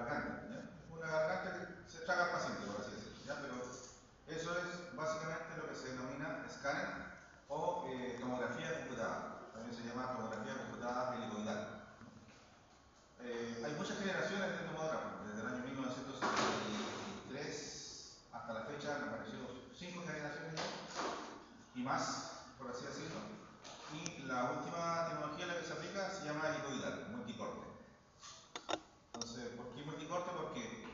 garganta, ¿ya? Una garganta que se traga al paciente, por así decirlo, ¿ya? Pero eso es básicamente lo que se denomina escáner o tomografía computada. También se llama tomografía computada helicoidal. Hay muchas generaciones de tomógrafos. Desde el año 1973 hasta la fecha han aparecido 5 generaciones ya, y más, por así decirlo. Y la última tecnología a la que se aplica se llama helicoidal, multicorte. Entonces, ¿por qué multicorte? Porque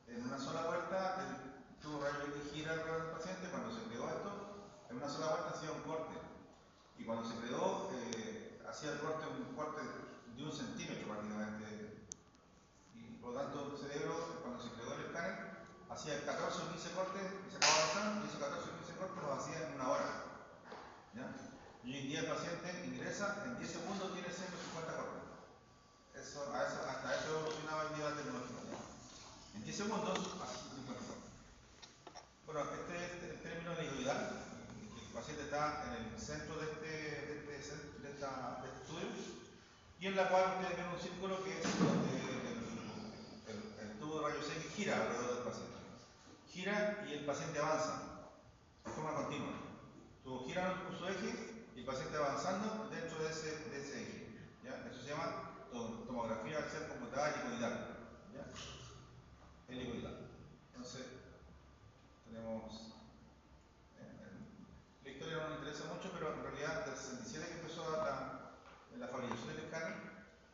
en una sola vuelta el tubo rayo X gira alrededor del paciente. Cuando se creó esto, en una sola vuelta hacía un corte. Y cuando se creó, hacía el corte, un corte de 1 centímetro prácticamente. Y por lo tanto, el cerebro, cuando se creó el escáner, hacía 14 o 15 cortes y se acababa avanzando, y esos 14 o 15 cortes los hacía en una hora. ¿Ya? Y hoy en día el paciente ingresa, en 10 segundos tiene 150 cortes. Hasta eso evolucionaba el día de la tecnología. ¿Ya? En 10 segundos, hace 150 cortes. Bueno, este es el término helicoidal. El paciente está en el centro de este estudio, y en la cual ustedes ven un círculo que es donde el tubo de rayos X gira alrededor del paciente. Gira y el paciente avanza de forma continua. El tubo gira por su eje y el paciente avanzando dentro de ese eje. ¿Ya? Eso se llama tomografía axial computada helicoidal. ¿Ya? Helicoidal. Entonces, tenemos... la historia no nos interesa mucho, pero en realidad del 67 que empezó la fabricación del escáner,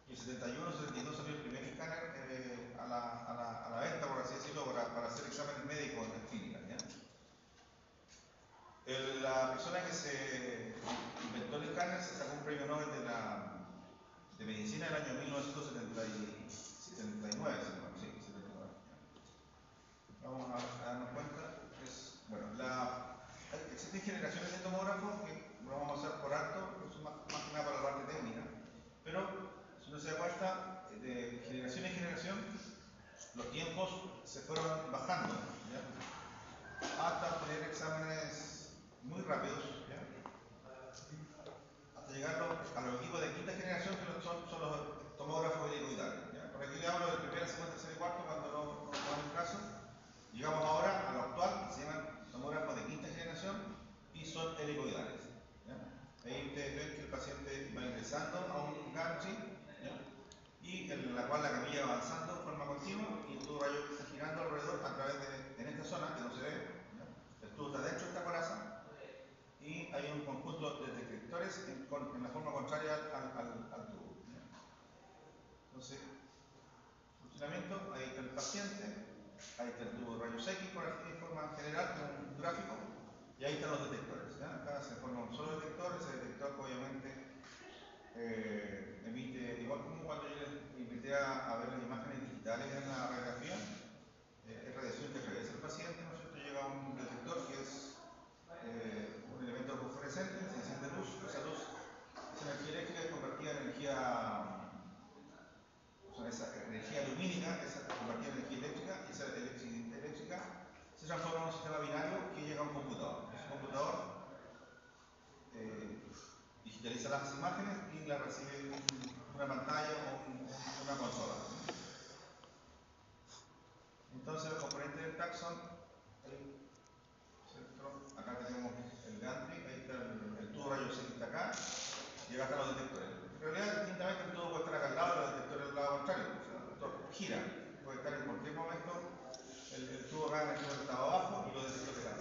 y el 71 72 salió el primer escáner a la venta, por así decirlo, para hacer exámenes médicos en clínica. ¿Ya? La persona que se inventó el escáner se sacó un premio Nobel de medicina en el año 1979, sí, 79. Vamos a darnos cuenta. Bueno, existen generaciones de tomógrafos que lo vamos a hacer por alto, que son más que nada para la parte técnica, pero si uno se da cuenta, de generación en generación, los tiempos se fueron bajando, ¿ya? Hasta tener exámenes muy rápidos, ¿ya? Hasta llegar a los equipos de quinta generación, que son los tomógrafos helicoidales. Por aquí le hablo del primera, segunda, tercera y cuarto cuando no es el caso. Llegamos ahora a lo actual, que se llaman tomógrafos de quinta generación y son helicoidales. ¿Ya? Ahí ustedes ven que el paciente va ingresando a un gantry, y en la cual la camilla va avanzando de forma continua y el tubo rayo está girando alrededor a través en esta zona que no se ve. ¿Ya? El tubo está dentro de esta coraza y hay un conjunto de detectores en la forma contraria al tubo. ¿Ya? Entonces, funcionamiento, ahí está el paciente, ahí está el tubo de rayos X por aquí de forma general, con un gráfico, y ahí están los detectores. ¿Ya? Acá se forma un solo detector. Ese detector obviamente emite, igual como cuando yo les invité a ver las imágenes digitales en la radiografía, es radiación que regresa al paciente, ¿no es cierto? Llega un detector que es un elemento fluorescente, se enciende luz, esa energía eléctrica es convertida en energía, o sea, esa energía lumínica es convertida en energía eléctrica, y esa energía eléctrica se transforma en un sistema binario que llega a un computador. Ese computador digitaliza las imágenes y las recibe una pantalla o una consola. Entonces los componentes del taxon, acá tenemos el gantry, ahí está el tubo rayos X, está acá, y acá están los detectores. En realidad, distintamente, el tubo puede estar acá al lado y los detectores del lado contrario. O sea, esto gira, puede estar en cualquier momento el tubo acá en el tubo que estaba abajo y los detectores acá.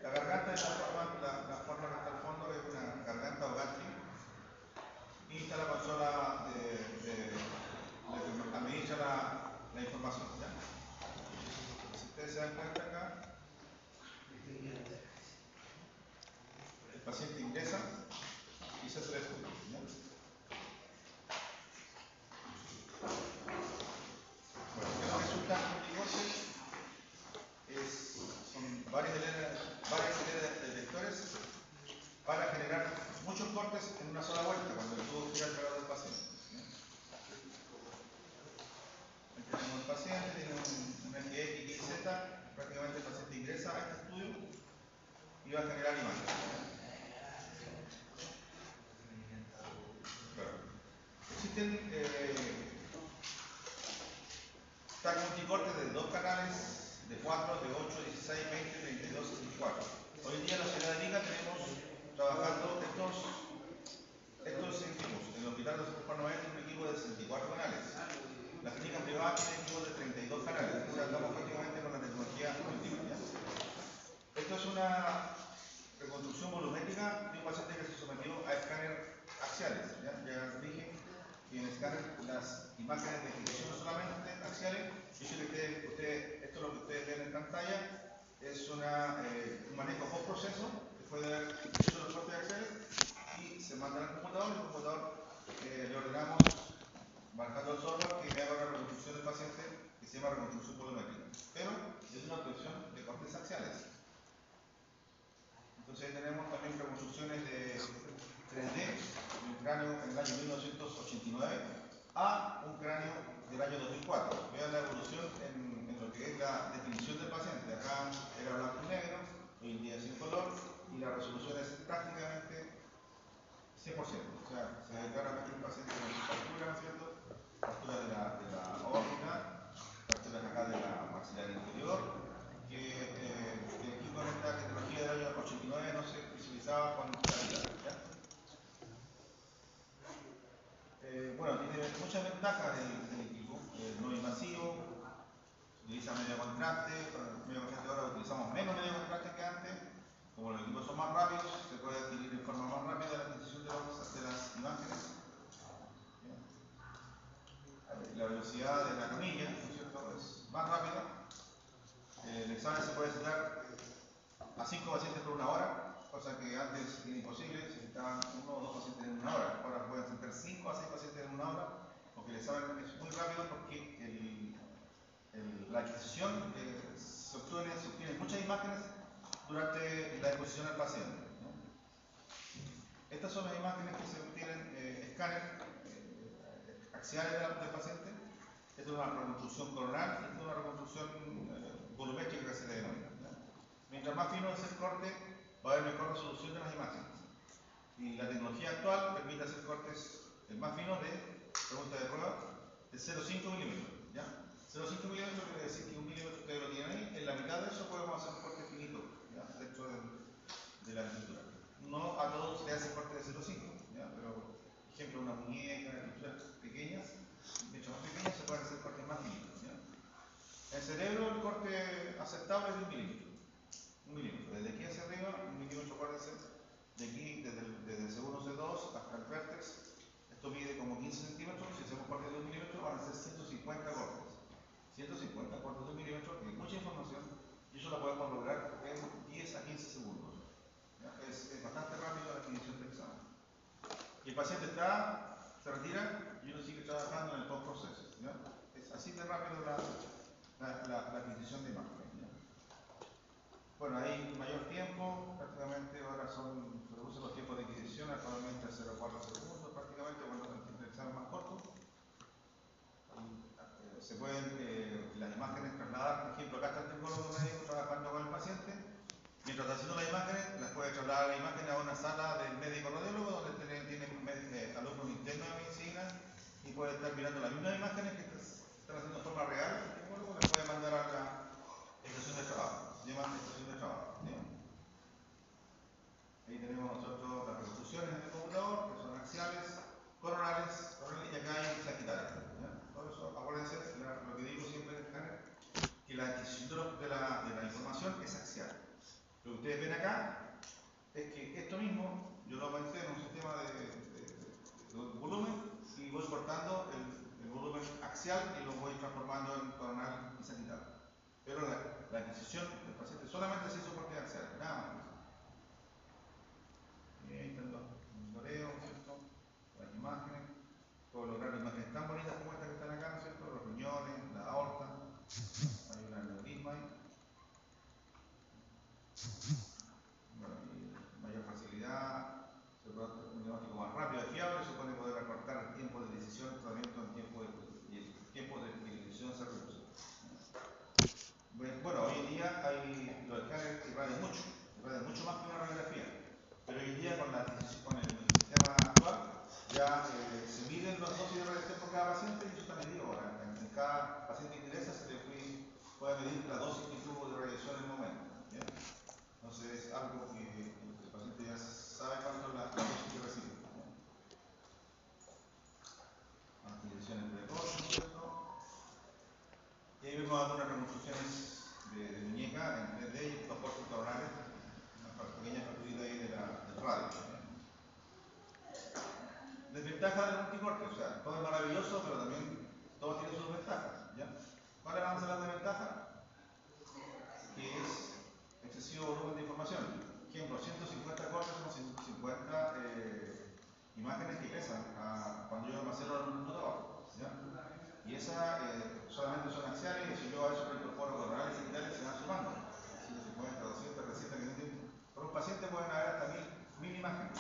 La garganta es la forma que está al fondo, es una garganta o gantry, y está la consola que administra la información. ¿Ya? Si ustedes se dan cuenta acá, el paciente ingresa y se hace el estudio. ¿Ya? Bueno, ¿qué nos resulta multicorte? Son varias hileras de detectores para generar muchos cortes en una sola vuelta cuando el tubo gira alrededor del paciente. ¿Ya? Aquí tenemos el paciente, tiene un eje X, Y, Z, prácticamente el paciente ingresa a este estudio y va a generar imágenes. Bueno, existen TAC multicorte de 2 canales, de 4, de 8, 16, 20, 32, 64. Hoy en día en la ciudad de Arica tenemos trabajando estos equipos. En el hospital de San Juan Noel tiene un equipo de 64 canales. La clínica privada tiene equipos de 32 canales. O sea, estamos prácticamente con la tecnología última. ¿Ya? Esto es una reconstrucción volumétrica de un paciente que se sometió a escáner axiales. Ya dije que en escáner las imágenes de ejecución no solamente axiales. Yo sé que esto es lo que ustedes ven en pantalla, es un manejo post proceso, después de haber hecho los cortes axiales, y se manda al computador, y el computador le ordenamos, marcando el software, que me haga una reconstrucción del paciente que se llama reconstrucción volumétrica. Pero es una obtención de cortes axiales. Entonces ahí tenemos también reconstrucciones de 3D de un cráneo en el año 1989 a un cráneo del año 2004. Vean la evolución en lo que es la definición del paciente. Acá era blanco y negro, hoy en día es en color, y la resolución es prácticamente 100%. O sea, se ve claramente el paciente con fractura, ¿no es cierto? Fractura de la órbita, fracturas acá de la maxilar inferior, que aquí con esta tecnología del año 89 no se visualizaba con claridad. Bueno, tiene muchas ventajas del equipo, no invasivo, utiliza medio contraste, ahora utilizamos menos medio contraste que antes, como los equipos son más rápidos, se puede adquirir de forma más rápida la adquisición de las imágenes. La velocidad de la camilla, ¿no es cierto?, es más rápida. El examen se puede citar a 5 pacientes por una hora, cosa que antes era imposible, se necesitaban 1 o 2 pacientes en una hora. Ahora pueden citar 5 a 6 pacientes en una hora, porque el examen es muy rápido, porque la adquisición se obtienen muchas imágenes durante la exposición al paciente, ¿no? Estas son las imágenes que se obtienen escáner axiales del paciente. Esta es una reconstrucción coronal, esta es una reconstrucción volumétrica que se le denomina, ¿no? Mientras más fino es el corte, va a haber mejor resolución de las imágenes. Y la tecnología actual permite hacer cortes el más fino de, pregunta de prueba, de 0,5 milímetros. 0,5 milímetros quiere decir que 1 milímetro ustedes lo tienen ahí, en la mitad de eso podemos hacer un corte finito, ¿ya?, dentro de la estructura. No a todos se le hace corte de 0,5, pero, por ejemplo, una muñeca, estructuras pequeñas, mucho más pequeñas, se pueden hacer cortes más finitos. En el cerebro, el corte aceptable es de 1 milímetro. 1 milímetro. Desde aquí hacia arriba, 1 milímetro, acuérdense, de aquí, desde el C1, C2 hasta el vértex, esto mide como 15 centímetros. Si hacemos cortes de 1 milímetro, van a ser 150 cortes. 150 cortes de 1 milímetro, que es mucha información, y eso lo podemos lograr en 10 a 15 segundos. Es bastante rápido la adquisición del examen. Y el paciente se retira y uno sigue trabajando en el post-proceso. Es así de rápido la adquisición de imágenes. Bueno, hay mayor tiempo, prácticamente ahora se reducen los tiempos de adquisición, actualmente a 0,4 segundos, prácticamente, cuando el examen más corto. Se pueden las imágenes trasladar, por ejemplo, acá está el tecnólogo médico trabajando con el paciente. Mientras está haciendo las imágenes, las puede trasladar la imagen a una sala del médico radiólogo, donde tiene alumnos internos de medicina, y puede estar mirando las mismas imágenes que están haciendo de forma real. El tecnólogo las puede mandar a la estación de trabajo. Se llama estación de trabajo. Ahí tenemos nosotros las reconstrucciones en el computador, que son axiales, coronales, y acá hay sagitales. Por eso, acuérdense lo que digo siempre en el escáner, que la adquisición de la información es axial. Lo que ustedes ven acá es que esto mismo yo lo aumenté en un sistema de volumen, y voy cortando el volumen axial y lo voy transformando en coronal y sagital. Pero la adquisición del paciente solamente se hizo porque axial, nada más. Y ahí están los moreos, ¿cierto?, las imágenes. Puedo lograr imágenes tan bonitas como estas que están acá, ¿no es cierto?, los riñones, la aorta, hay un aneurisma ahí. Bueno, y mayor facilidad, un diagnóstico más rápido y fiable, supone poder acortar el tiempo de decisión, tratamiento en tiempo de decisión se reduce. Bueno, hoy en día los escáneres irradian mucho más que una radiografía, pero hoy en día con el sistema actual ya se miden los dosis de radiación por cada paciente, y eso está medido ahora. En cada paciente que ingresa medir la dosis que tuvo de radiación en el momento. ¿Ya? Entonces es algo que el paciente ya sabe cuánto es la dosis que recibe. Antilesiones precoces, ¿cierto? Y ahí vemos algunas reconstrucciones de muñeca en 3D y dos cortes coronales, una pequeña fracturita ahí del radio. Desventaja del multicorte, o sea, todo es maravilloso, pero también todo tiene sus ventajas. ¿Ya? ¿Cuáles van a ser las desventajas? Que es excesivo volumen de información. Por ejemplo, 150 cortes son 150 imágenes que pesan cuando yo almaceno en un computador. ¿Ya? Y esas solamente son axiales, y si yo a eso le incorporo coronales y digitales, se van sumando. 150, 200, 300, 500. Por un paciente pueden haber hasta 1000 imágenes.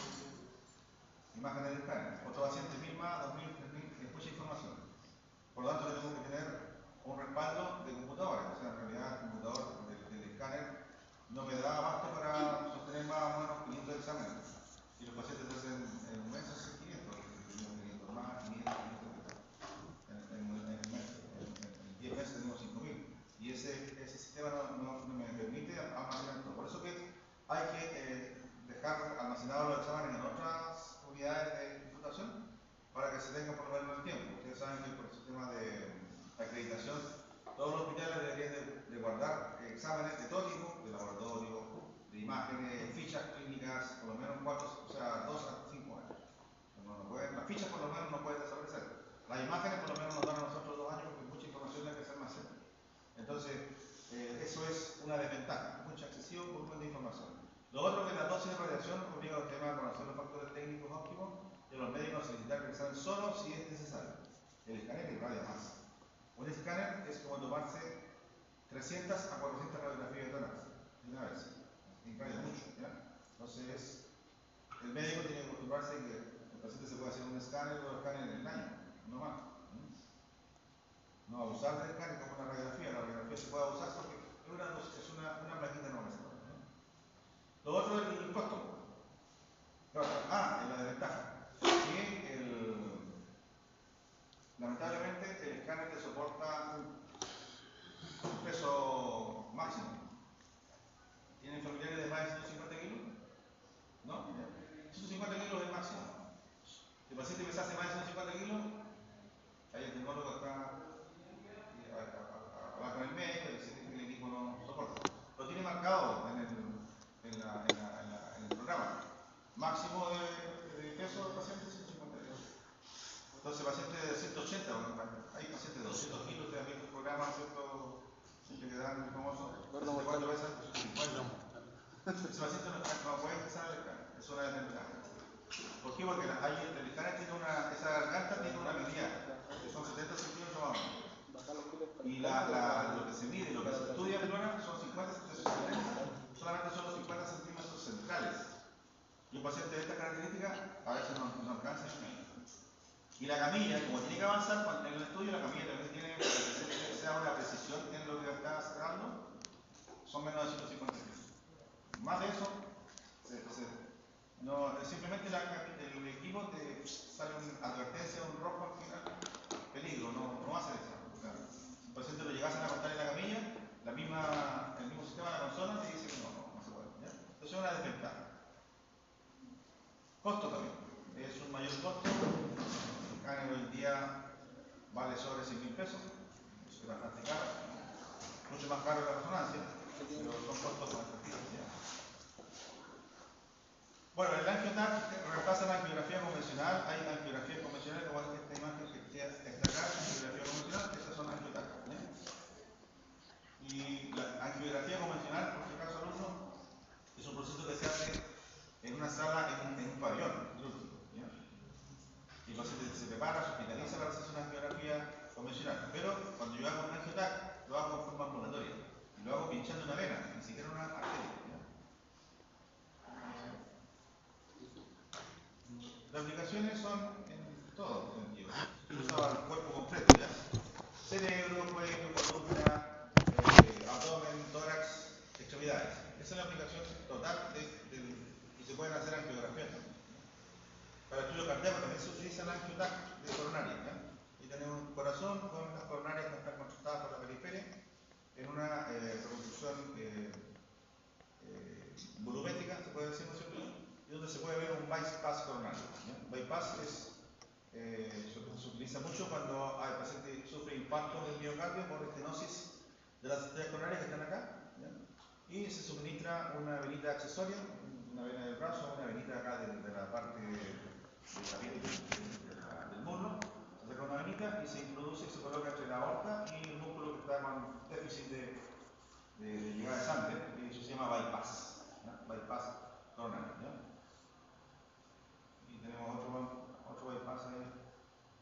Imágenes del escáner. Otro paciente 1000 más, 2000, 3000, es mucha información. Por lo tanto, tenemos que tener un respaldo de computadores. O sea, en realidad el computador del escáner no me da abasto para sostener más o menos 500 exámenes. Y los pacientes hacen en un mes hacen 500 más, 500, 500. En 10 meses tenemos 5000. Y ese sistema no me permite almacenar todo. Por eso que hay que dejar almacenados los exámenes en otras unidades de computación para que se tenga por lo menos el tiempo. Ustedes saben que por el sistema de acreditación, todos los hospitales deberían de guardar exámenes de todo tipo, de laboratorio, de imágenes, fichas clínicas, por lo menos 2 a 5 años. Las fichas por lo menos no pueden desaparecer. Las imágenes por lo menos nos dan a nosotros 2 años porque mucha información la que se almacena. Entonces, eso es una desventaja, mucho excesivo volumen de información. Lo otro que la dosis de radiación obliga al tema a conocer los factores técnicos óptimos y a los médicos a solicitar que examen solo si es necesario. El escáner irradia más. Un escáner es como tomarse 300 a 400 radiografías de tórax de una vez. Irradia mucho. ¿Ya? Entonces, el médico tiene que acostumbrarse que el paciente se puede hacer un escáner o 2 escáneres en el año, no más. No abusar del escáner como una radiografía. La radiografía se puede abusar porque es una plaquita no es. Lo otro es el costo. En la desventaja. Que lamentablemente el escáner te soporta un peso máximo. ¿Tienen familiares de más de 150 kilos? ¿No? 150 kilos es el máximo. Si el paciente pesase más de 150 kilos, ahí el tecnólogo está hablar con el médico y decir que el equipo no soporta. Lo tiene marcado en el programa. Máximo de peso del paciente 150 kilos. Entonces, paciente de 180, hay pacientes de 200 kilos, ustedes han visto el programa, ¿cierto? Que dan el famoso. ¿Cuánto pesa? 50. Ese paciente no puede empezar el escáner. Es una desventaja. ¿Por qué? Porque el escáner tiene esa garganta tiene una medida, que son 70 centímetros más o menos. Y lo que se mide, lo que se estudia en Plona son 50 centímetros, solamente son los 50 centímetros centrales. Y un paciente de esta característica a veces no alcanza el medio. Y la camilla, como tiene que avanzar en el estudio, la camilla también tiene que sea una precisión en lo que está cerrando, son menos de 150 kilos. Más de eso, simplemente el equipo te sale una advertencia, un rojo al final, peligro, no hace eso. O sea, si el paciente lo llegasen a acostar en la camilla, el mismo sistema de la consola te dice que no se puede. ¿Ya? Entonces es una desventaja. Costo también. Es un mayor costo. El escáner hoy en día vale sobre 100.000 pesos. Es bastante caro. Mucho más caro que la resonancia, pero son costos más efectivos. Bueno, el angioTAC reemplaza la angiografía convencional. Hay angiografías convencionales, como esta imagen que está acá, angiografía convencional, estas son angioTAC. Y la angiografía convencional, por si acaso alumno, es un proceso que se hace en una sala, en un pabellón quirúrgico. Y el paciente se prepara, se hospitaliza para hacer una angiografía convencional. Pero cuando yo hago un angioTAC, lo hago en forma ambulatoria. Y lo hago pinchando una vena, ni siquiera una arteria. Las aplicaciones son en todo sentido. Se usa el cuerpo completo, ¿ya? Cerebro, cuello, columna, abdomen, tórax, extremidades. Esa es la aplicación total y se pueden hacer angiografías también. Para el estudio cardíaco también se utiliza la angioTAC de coronaria, ¿ya? Y tenemos un corazón con las coronarias que están contrastadas infarto del miocardio por estenosis de las estrellas coronarias que están acá, ¿ya? Y se suministra una venita accesoria, una vena del brazo, una venita acá de la parte de la piel del muslo. Se saca una venita y se introduce y se coloca entre la aorta y el músculo que está con déficit de llegada de sangre, y eso se llama bypass, ¿ya? Bypass coronario, ¿ya? Y tenemos otro bypass ahí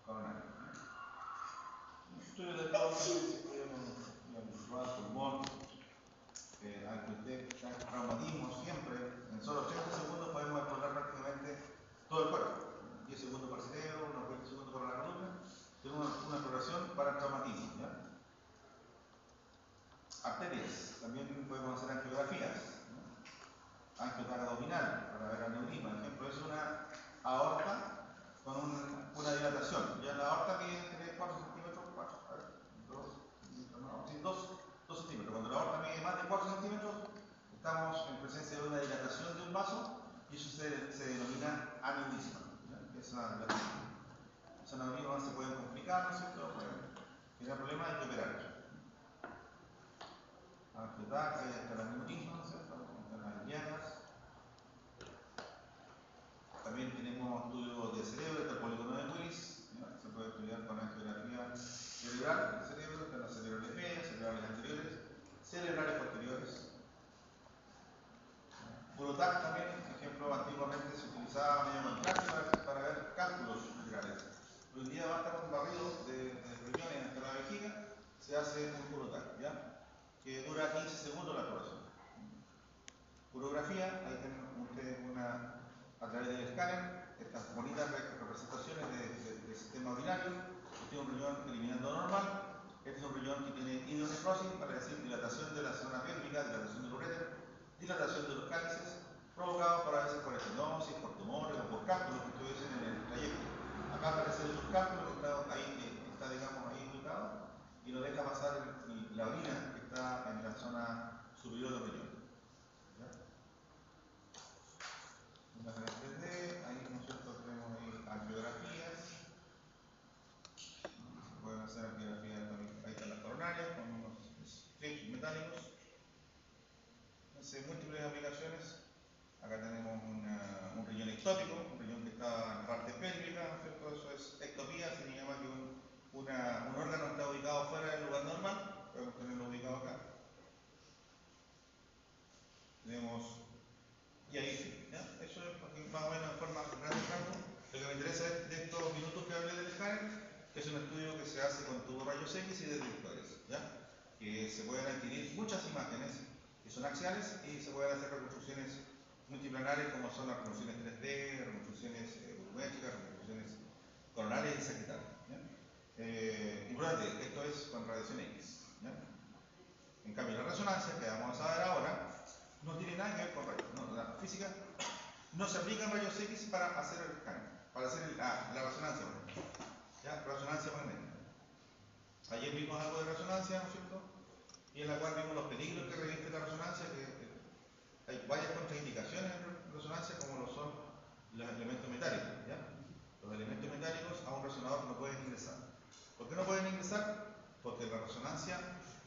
coronario. Estudios del lado también se estudian pulmón, traumatismo siempre. En solo 30 segundos podemos explorar prácticamente todo el cuerpo. 10 segundos para el cerebro, unos 20 segundos para la columna. Tenemos una exploración para el traumatismo, ¿ya? Arterias, también podemos hacer angiografías, ¿no? Angiotaca abdominal para ver aneurisma, por ejemplo, es una aorta con una dilatación. Ya la aorta mide entre 4 centímetros, 2 centímetros. Cuando la aorta mide más de 4 centímetros, estamos en presencia de una dilatación de un vaso y eso se denomina aneurisma. Ese aneurisma se pueden complicar, ¿no es cierto? Pueden generar problemas, hay que operar. Angiotaca, y hasta el aneurisma, ¿no es cierto? Las llagas. También tenemos estudios de cerebro, está el polígono de Willis, ¿no? Se puede estudiar con angiografía cerebral del cerebro, están las cerebrales medias, cerebrales anteriores, cerebrales posteriores. Urotac también, por ejemplo, antiguamente se utilizaba medio contraste para ver cálculos cerebrales. Hoy en día basta con un barrido de riñones hasta la vejiga, se hace un urotac, ¿ya? Que dura 15 segundos la exploración. Urografía, ahí tienen ustedes a través del escáner, estas bonitas representaciones del sistema urinario. Este es un riñón eliminando normal, este es un riñón que tiene hidronefrosis, para decir dilatación de la zona pélvica, dilatación del uréter, dilatación de los cálices, provocados por a veces por estenosis, por tumores o por cálculos que estuviesen en el trayecto. Acá aparece el cálculo que está digamos, ahí ubicado y nos deja pasar la orina que está en la zona superior del riñón. Las 3D, ahí nosotros tenemos ahí angiografías. Se pueden hacer angiografías también. Ahí están las coronarias con unos strips metálicos. Entonces, múltiples aplicaciones. Acá tenemos un riñón ectópico, un riñón que está en la parte pélvica, ¿no es cierto? Eso es ectopía, se llama que un órgano está ubicado fuera del lugar normal. Podemos tenerlo ubicado acá. Tenemos. Y ahí sí, ¿ya? Eso es más o menos en forma grande. Lo que me interesa es de estos minutos que hablé del escáner, que es un estudio que se hace con tubos rayos X y detectores, ¿ya? Que se pueden adquirir muchas imágenes que son axiales y se pueden hacer reconstrucciones multiplanares como son las reconstrucciones 3D, reconstrucciones volumétricas, reconstrucciones coronarias y sagietales. Importante, esto es con radiación X, ¿ya? En cambio, la resonancia, que vamos a ver ahora, no tiene nada que ver con rayos. No, la física no se aplica en rayos X para hacer el escáner, para hacer la resonancia magnética. ¿Ya? Resonancia magnética. Ayer vimos algo de resonancia, ¿no es cierto? Y en la cual vimos los peligros que reviste la resonancia, que hay varias contraindicaciones en resonancia, como lo son los elementos metálicos. ¿Ya? Los elementos metálicos a un resonador no pueden ingresar. ¿Por qué no pueden ingresar? Porque la resonancia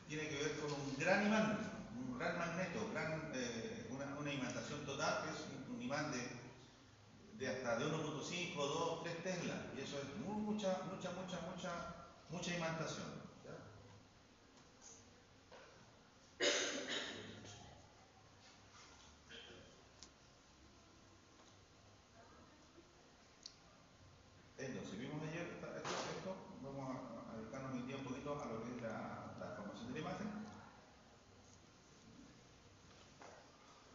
tiene que ver con un gran imán, un gran magneto, una imantación total, que es un imán de hasta de 1.5, 2, 3 Tesla, y eso es mucha imantación. ¿Ya? Entonces, vimos ayer esto, vamos a dedicarnos hoy día un poquito a lo que es la formación de la imagen.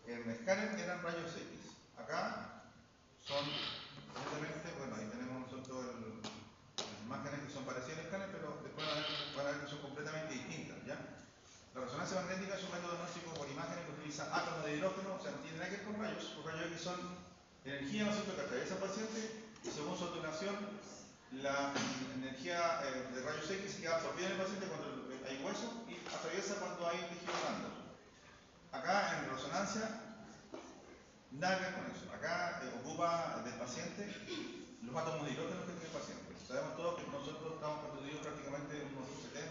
En el escáner eran rayos X. Acá son, simplemente, bueno, ahí tenemos nosotros las imágenes que son parecidas al escáner, pero después van a ver que son completamente distintas, ¿ya? La resonancia magnética es un método diagnóstico por imágenes que utiliza átomos de hidrógeno, o sea, no tiene nada que ver con rayos. Los rayos X son energía, ¿no es cierto?, que atraviesa al paciente, y según su atenuación, la energía de rayos X queda absorbida en el paciente cuando hay hueso y atraviesa cuando hay tejido blando. Acá en resonancia, nada que ver con eso. Acá ocupa del paciente los átomos de hidrógeno que tiene el paciente. Sabemos todos que nosotros estamos constituidos prácticamente en unos 70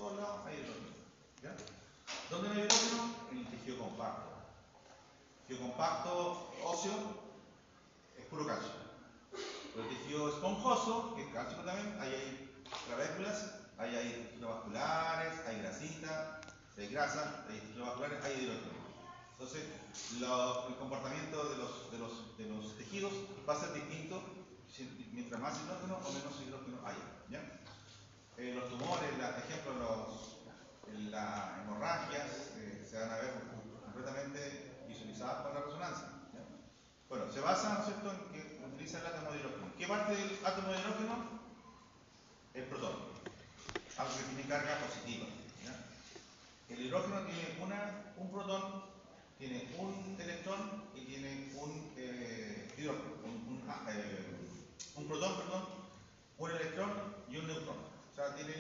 todos lados hay hidrógeno. ¿Ya? ¿Dónde no hay hidrógeno? En el tejido compacto. El tejido compacto óseo es puro calcio. Pero el tejido esponjoso, que es cálcico también, ahí hay trabéculas, ahí hay estructuras vasculares, hay grasita, hay grasa, hay estructuras vasculares, hay hidrógeno. Entonces, el comportamiento de los tejidos va a ser distinto mientras más hidrógeno o menos hidrógeno haya. ¿Ya? Los tumores, ejemplo, las hemorragias se van a ver completamente visualizadas con la resonancia. ¿Ya? Bueno, se basa, ¿no es cierto?, en que utiliza el átomo de hidrógeno. ¿Qué parte del átomo de hidrógeno? El protón, algo que tiene carga positiva. ¿Ya? El hidrógeno tiene un protón, tiene un electrón y tiene un protón, un electrón y un neutrón. O sea, tiene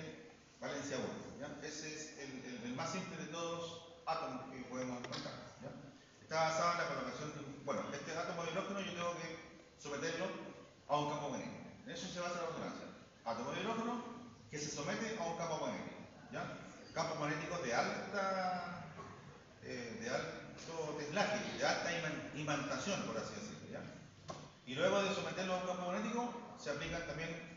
valencia 1. ¿Ya? Ese es el más simple de todos los átomos que podemos encontrar. ¿Ya? Está basado en la colocación de este átomo de hidrógeno yo tengo que someterlo a un campo magnético. En eso se basa la resonancia. Átomo de hidrógeno que se somete a un campo magnético. ¿Ya? Campos magnéticos de alto teslaje, de alta imantación, por así decirlo. ¿Ya? Y luego de someterlo a un campo magnético, se aplican también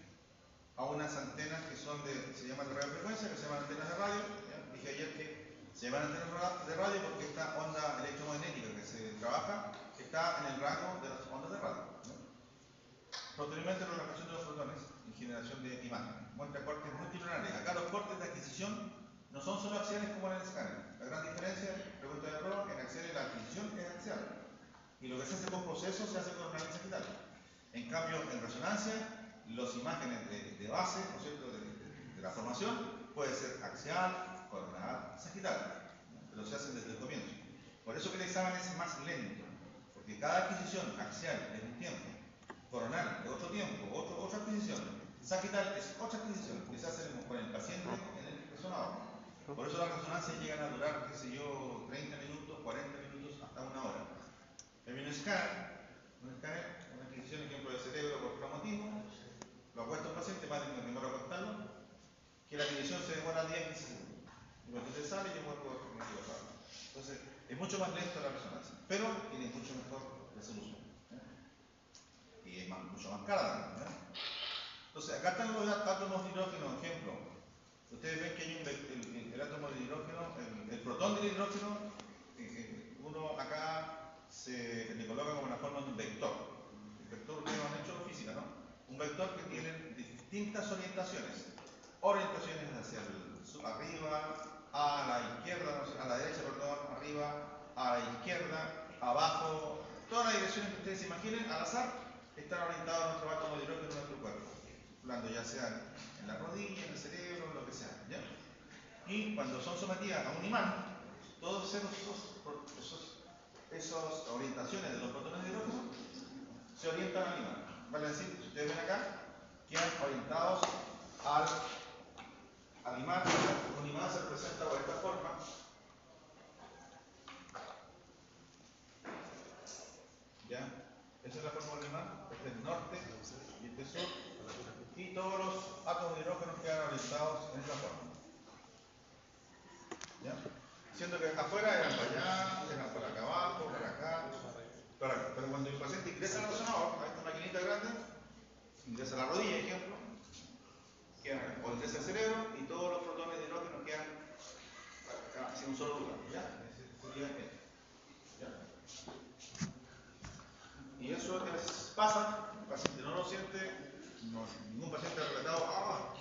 a unas antenas que se llaman de radiofrecuencia, que se llaman antenas de radio. ¿Ya? Dije ayer que se llaman antenas de radio porque esta onda electromagnética que se trabaja está en el rango de las ondas de radio. ¿Ya? Posteriormente, la relación de los fotones y generación de imágenes. Muestra cortes multiplanales. Acá los cortes de adquisición no son solo axiales como en el escáner. La gran diferencia, pregunta de prueba, en axiales la adquisición es axial. Y lo que se hace con procesos se hace con una línea sagital. En cambio, en resonancia, las imágenes de base, ¿no es cierto?, de la formación, puede ser axial, coronal, sagital. Pero se hacen desde el comienzo. Por eso que el examen es más lento. Porque cada adquisición axial es un tiempo, coronal es otro tiempo, otra adquisición, sagital es otra adquisición que se hace con el paciente en el resonador. Por eso las resonancias llegan a durar, qué sé yo, 30 minutos, 40 minutos, hasta una hora. Hay un escáner, una adquisición, ejemplo, de cerebro por traumatismo, lo acuesta un paciente, más de que demora a acostarlo, que la adquisición se demora 10-15 segundos. Y cuando usted sale, yo vuelvo a equivocarlo. Entonces, es mucho más lento la resonancia, pero tiene mucho mejor resolución. Y es mucho más cara también. Entonces, acá están los átomos de hidrógeno, ejemplo. Ustedes ven que hay el átomo de hidrógeno, el protón del hidrógeno, uno acá se le coloca como una forma de un vector. El vector, ustedes lo han hecho en física, ¿no? Un vector que tiene distintas orientaciones. Orientaciones hacia arriba, a la izquierda, no sé, a la derecha, perdón, arriba, a la izquierda, abajo, todas las direcciones que ustedes se imaginen, al azar, están orientados a nuestro átomo de hidrógeno en nuestro cuerpo. Hablando ya sea en la rodilla, en el cerebro, en lo que sea. ¿Ya? Y cuando son sometidas a un imán, todas esas orientaciones de los protones de hidrógeno se orientan al imán. Vale decir, si ustedes ven acá, quedan orientados al imán. Un imán se representa por esta forma. ¿Ya? Esa es la forma del imán. Este es el norte y este es sur. Y todos los átomos de hidrógeno quedan orientados en esta forma. ¿Ya? Siendo que afuera eran para allá, eran para acá abajo, para acá. Pero cuando el paciente ingresa al resonador, a esta maquinita grande, ingresa a la rodilla, ejemplo, o ingresa al cerebro y todos los protones de hidrógeno quedan en un solo lugar. ¿Ya? Ese sería este. ¿Ya? Y eso pasa, el paciente no lo siente, ningún paciente ha relatado,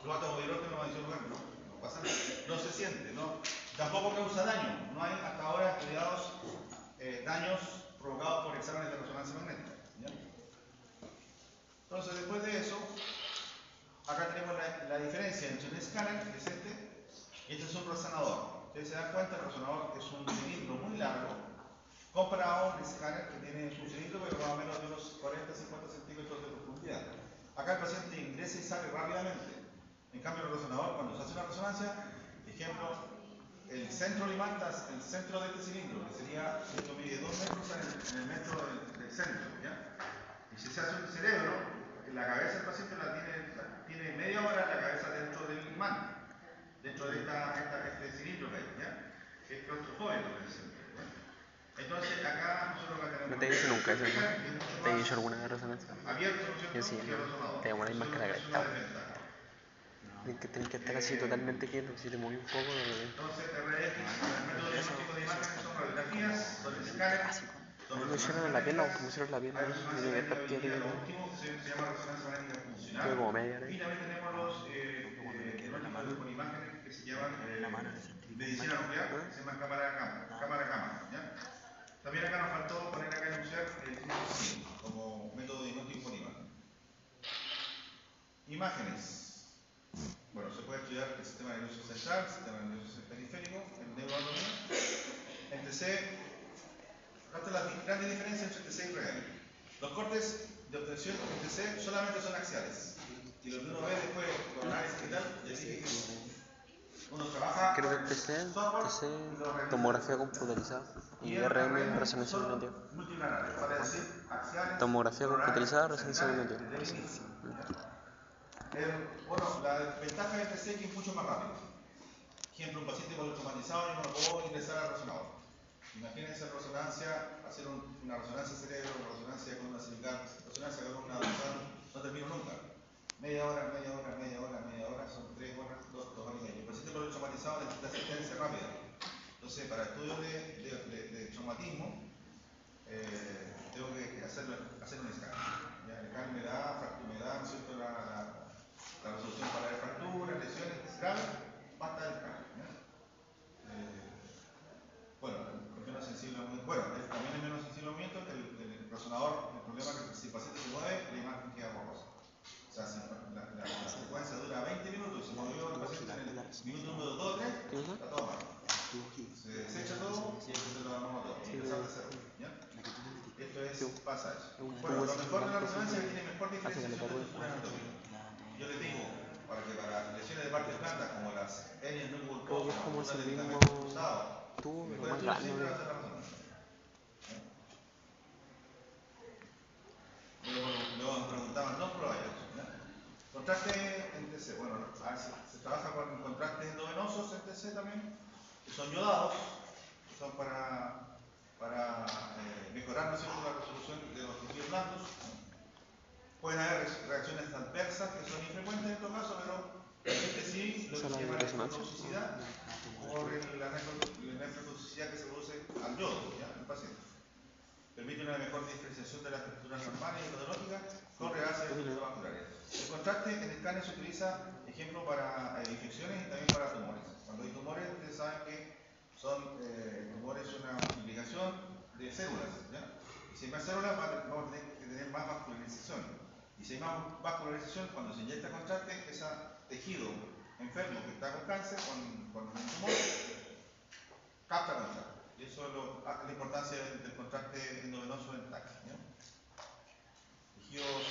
los átomos de hidrógeno van a decir, bueno, no pasa nada, no se siente, tampoco causa daño, no hay hasta ahora estudiados daños provocados por exámenes de resonancia magnética. ¿Ya? Entonces, después de eso, acá tenemos la diferencia entre un escáner, que es y este es un resonador. Ustedes se dan cuenta, el resonador es un cilindro muy largo, comparado a un escáner que tiene un cilindro pero más o menos de unos 40-50 centímetros de profundidad. Acá el paciente ingresa y sale rápidamente. En cambio, el resonador, cuando se hace una resonancia, ejemplo, el centro del imán, el centro de este cilindro, que sería, esto mide 2 metros en el metro del centro. ¿Ya? Y si se hace un cerebro, la cabeza del paciente tiene media hora la cabeza dentro del imán, dentro de esta claustrofóbico, por ejemplo. Entonces acá nosotros la tenemos. No te he dicho nunca eso, ¿no? ¿Te he dicho alguna vez resonancia? Abierto, ¿no es cierto? Yo sí, No. te demoráis más que la cresta. Tienes que estar así totalmente quieto, si te moví un poco. Entonces, RF, el método diagnóstico de imágenes son radiografías, son escáneres. Me hicieron en la pierna, me hicieron la pierna, tiene que estar quieto. Lo último se llama resonancia magnética funcional. Tuve como media hora. Y también tenemos los diagnósticos por imágenes que se llaman medicina nuclear, que se llama cámara-cámara. También acá nos faltó poner acá en enunciar el como método diagnóstico por imagen. Imágenes. Bueno, se puede estudiar el sistema nervioso central, el sistema nervioso periférico, el neuroanatomía. En TC, estas las grandes diferencias entre TC y REM. Los cortes de obtención en TC solamente son axiales. Y lo que uno ve después con análisis y tal, ya dije que uno trabaja. Creo que TC, tomografía computarizada y RM, resonancia magnética. Multiplanales, para decir axiales. Tomografía computarizada, resonancia magnética. Bueno, la ventaja de TC es que es mucho más rápido. Ejemplo, un paciente politraumatizado yo no lo puedo ingresar al resonador. Imagínense resonancia, hacer una resonancia cerebro, una resonancia con una cervical, resonancia con una dorsal, no termino nunca. Media hora, son 3 horas, 2 horas y media. El paciente politraumatizado necesita asistencia rápida. Entonces, para estudios de traumatismo, tengo que hacer un escáner. El escáner me da, ¿no es cierto?, la resolución para ver fracturas, lesiones graves, basta el escáner. Bueno, el menos sensible al movimiento. Bueno, también es menos sensible al movimiento. El resonador, el problema es que si el paciente se mueve, la imagen queda borrosa. O sea, si la secuencia dura 20 minutos y se movió el paciente en el minuto 1, 2, 3, está todo mal. Se desecha todo y se lo armamos todo. Y empezar de cero. ¿Ya? Esto pasa eso. Bueno, lo mejor de la resonancia es que tiene mejor diferenciación de estructura anatómica. Yo les digo, para lesiones de partes blandas como las hernias no volcosas, como el ligamento cruzado, mejor estudio siempre va a ser la resonancia. Luego nos preguntaban dos pruebas. Contraste en TC. Bueno, se trabaja con contrastes endovenosos en TC también, que son yodados, que son para mejorar, ¿no es cierto?, la resolución de los tejidos blandos. Pueden haber reacciones adversas que son infrecuentes en todo caso, pero sí lo que se llama nefrotoxicidad por la nefrotoxicidad que se produce al yodo, ¿ya?, en el paciente. Permite una mejor diferenciación de las estructuras normales y patológicas con realce de estructuras vasculares. El contraste en el escáner se utiliza, ejemplo, para infecciones y también para tumores. Cuando hay tumores, ustedes saben que tumores son una multiplicación de células, ¿ya? Y si hay más células, vamos a tener que tener más vascularización. Y si hay más vascularización, cuando se inyecta contraste, ese tejido enfermo que está con cáncer, con un tumor, capta contraste. Y eso es la importancia del contraste endovenoso en TAC. Tejidos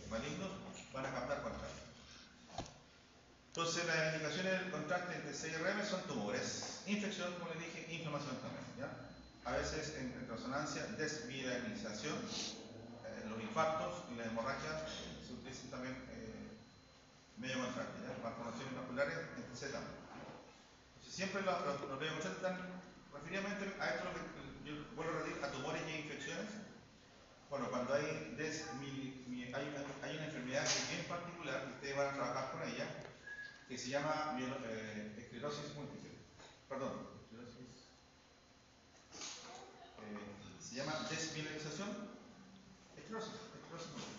malignos van a captar contraste. Entonces, las indicaciones del contraste entre C y RM son tumores, infección, como les dije, inflamación también. ¿Ya? A veces en resonancia, desmineralización, los infartos y las hemorragias se utilizan también medio contraste, ¿ya? Malformaciones vasculares en TC también. Entonces, siempre los radiocontrantes están referidos a esto, lo que yo vuelvo a repetir, a tumores y infecciones. Bueno, cuando hay una enfermedad que es bien particular, que ustedes van a trabajar con ella, que se llama esclerosis múltiple. Perdón, se llama desmielinización. Esclerosis múltiple.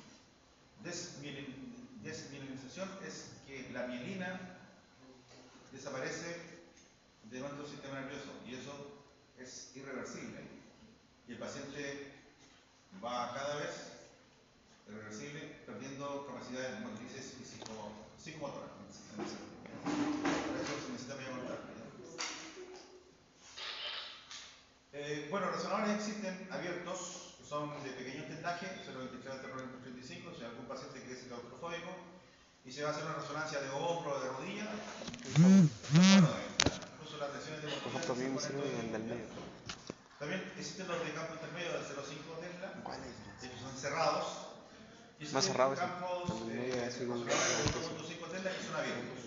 Desmielinización es que la mielina desaparece de nuestro sistema nervioso y eso es irreversible. Y el paciente va cada vez irreversible, perdiendo capacidades motrices y psicomotoras. Para eso se necesita medio contraste. Bueno, los resonadores existen abiertos, que son de pequeño tendaje, 0,23 hasta 0,35, si hay algún paciente que es claustrofóbico, y se va a hacer una resonancia de hombro o de rodilla. Incluso las lesiones de morcilla. También existen los de campo intermedio de 0,5 Tesla, que son cerrados. Y más cerrados, campos de 0,5 Tesla que son abiertos.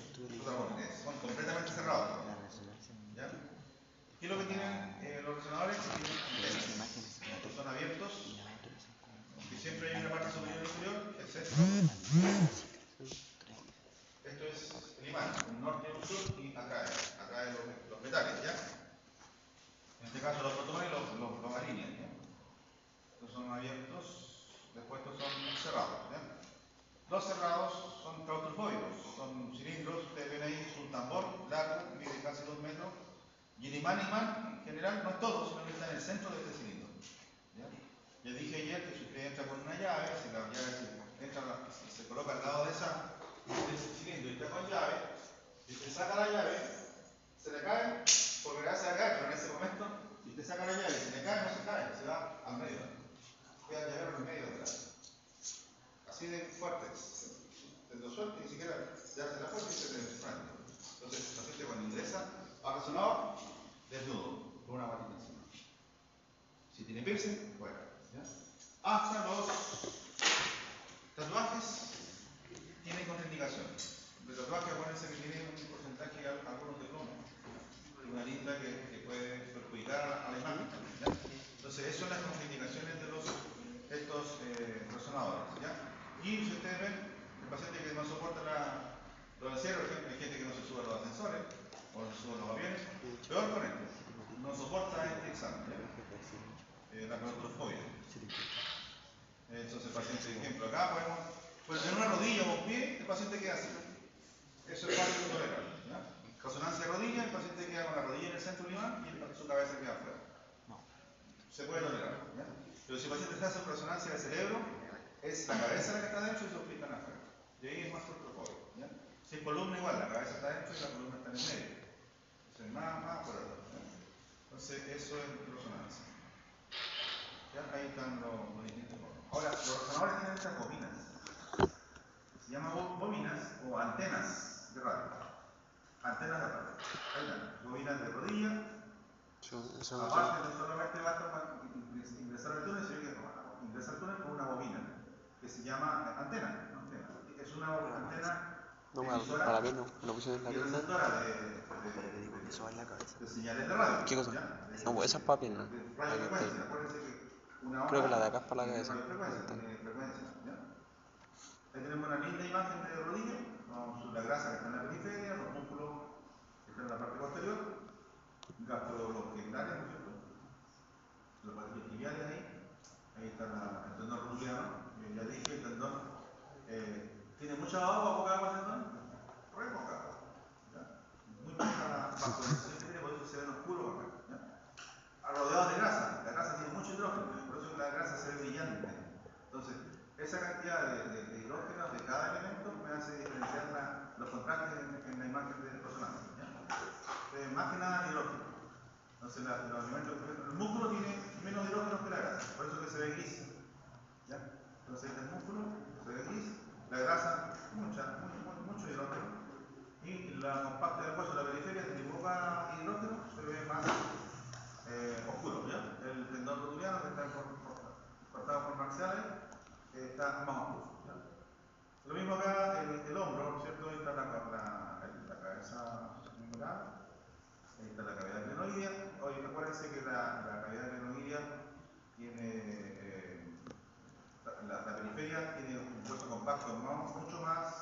Son completamente cerrados. ¿Ya? ¿Qué es lo que imán en general no es todo, sino que está en el centro de este cilindro. ¿Ya? Les dije ayer que si usted entra con una llave, si la llave se coloca al lado de ese cilindro y está con llave, y usted saca la llave, se le cae, porque la se va a caer, pero en ese momento, si usted saca la llave y se le cae, no se cae, se va al medio. Queda el llavero en el medio de la llave. Así de fuerte. Se lo suelta y ni siquiera se hace la fuerza y se le frena. Entonces, el paciente cuando ingresa, ha resonado desnudo, con una batita encima. Si tiene piercing, bueno. ¿Ya? Hasta los tatuajes tienen contraindicaciones. El tatuaje, acuérdense que tiene un porcentaje, algunos de plomo, una lista que puede perjudicar a la imagen. ¿Ya? Entonces, eso son las contraindicaciones de estos resonadores. ¿Ya? Y si ustedes ven, el paciente que no soporta los encierros, hay gente que no se sube a los ascensores o no se sube a los aviones, peor con esto, no soporta este examen, la claustrofobia. Entonces el paciente, por ejemplo, acá podemos tener una rodilla o un pie, el paciente queda así. Eso es fácil de tolerar. Resonancia de rodilla, el paciente queda con la rodilla en el centro del imán y su cabeza queda afuera. Se puede tolerar. ¿Ya? Pero si el paciente está haciendo resonancia del cerebro, es la cabeza la que está dentro y se explican afuera. Y ahí es más claustrofobia. Si es columna igual, la cabeza está dentro y la columna está en el medio. Entonces más por atrás. Entonces eso es resonancia. ¿Ya? Ahí están los distintos modos. Ahora, los resonadores tienen estas bobinas. Se llaman bobinas o antenas de radio. Antenas de radio. Ahí están. Bobinas de rodilla. Aparte, no solamente basta para ingresar al túnel, sino que ingresa al túnel con una bobina que se llama antena. Es una antena para mí no pusieron la pierna. De señales de radio. ¿Qué cosa? No, esa es para pierna. Creo que la de acá es para la cabeza. Ahí tenemos una linda imagen de rodilla, la grasa que está en la periferia, los músculos que están en la parte posterior, gastroloculares, ¿no es cierto? Los patillas tibiales ahí está el tendón rotuliano, ya dije, el tendón tiene mucha agua, poca agua el tendón, re poca agua, muy poca vascularización que tiene, por eso se ven oscuros acá, rodeados de grasa, la grasa tiene mucho hidrógeno, por eso la grasa se ve brillante. Entonces, esa cantidad de hidrógeno de cada elemento me hace diferenciar los contrastes en la imagen de resonancia. Más que nada hidrógeno. Entonces, los elementos, por ejemplo, el músculo tiene menos hidrógeno que la grasa, por eso que se ve gris. ¿Ya? Entonces, el músculo se ve gris, la grasa, mucho hidrógeno. Y la compacta del hueso, la periferia, tiene poca hidrógeno, se ve más oscuro. ¿Ya? El tendón rotuliano, que está cortado por maxiales, está más oscuro. ¿Ya? Lo mismo acá, el hombro, ¿cierto? Ahí está la cabeza femoral. Ahí está la cavidad glenoidea. Oye, acuérdense que la cavidad glenoidea tiene, la periferia tiene un hueso compacto mucho más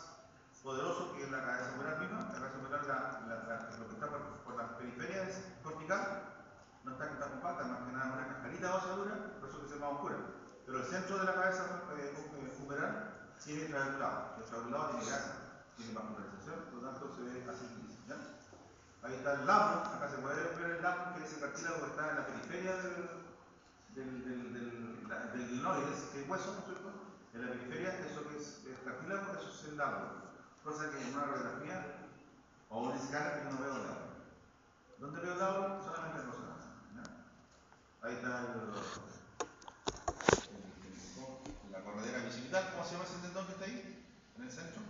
poderoso que la cabeza femoral misma. La cabeza femoral, lo que está por las periferias es cortical, no está compacta, más que nada una cascarita ósea dura, por eso que se ve más oscura. Pero el centro de la cabeza femoral tiene trabeculado. El trabeculado tiene grasa, tiene vascularización, por lo tanto se ve así. ¿Ya? Ahí está el labrum, acá se puede ver el labrum, que es el cartílago que está en la periferia del glenoides, que es hueso, ¿no es cierto? En la periferia, eso que es el cartílago, eso es el labrum. Cosa que en una radiografía o una escala que no veo el labrum. ¿Dónde veo el labrum? Solamente en resonancia. Ahí está la corredera bicipital. ¿Cómo se llama ese tendón que está ahí? En el centro.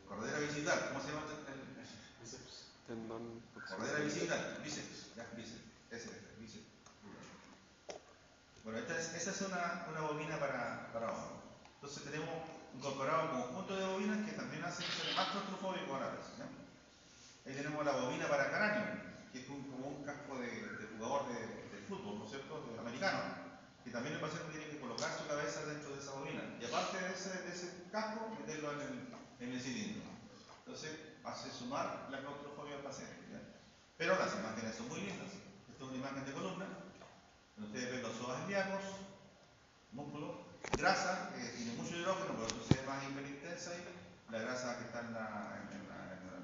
Corredera bicipital. ¿Cómo se llama Tendón. Corredera bicipital. Bíceps. Ya, bíceps. Ese es, bíceps. Bueno, esa es una bobina para hombro. Entonces tenemos incorporado un conjunto de bobinas que también hacen ser más claustrofóbico a la vez. Ahí tenemos la bobina para cráneo, que es como un casco de jugador de fútbol, ¿no es cierto?, de americano, que también el paciente tiene que colocar su cabeza dentro de esa bobina. Y aparte de ese casco, meterlo en el cilindro. Entonces hace sumar la claustrofobia al paciente. ¿Ya? Pero las imágenes son muy lindas. Esta es una imagen de columna. Ustedes ven los psoas ilíacos, músculo, grasa, que tiene mucho hidrógeno, por eso se ve más hiperintensa ahí, la grasa que está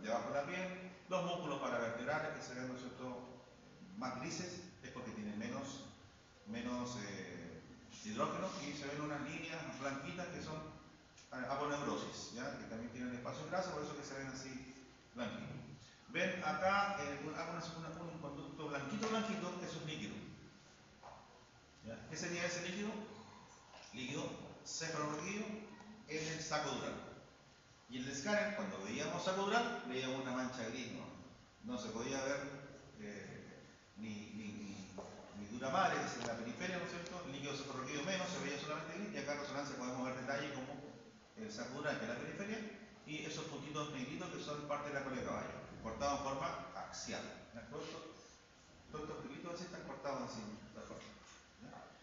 debajo de la piel, Los músculos paravertebrales que se ven, ¿no es cierto?, más grises, es porque tienen menos hidrógeno, y se ven unas líneas blanquitas que son aponeurosis, ¿ya?, que también tienen espacio en grasa, por eso que se ven así blanquitos. Ven acá un conducto blanquito, eso es líquido. ¿Ya? ¿Qué sería ese líquido? Líquido cefalorraquídeo en el saco dural. Y en el escáner, cuando veíamos saco dural, veíamos una mancha gris, no se podía ver ni dura madre, que es en la periferia, ¿no es cierto? El líquido cefalorraquídeo menos, se veía solamente gris, y acá en resonancia podemos ver detalles como el saco dural, que es la periferia, y esos puntitos negritos que son parte de la cola de caballo, cortados en forma axial. Todos estos filitos así están cortados así, de esta forma.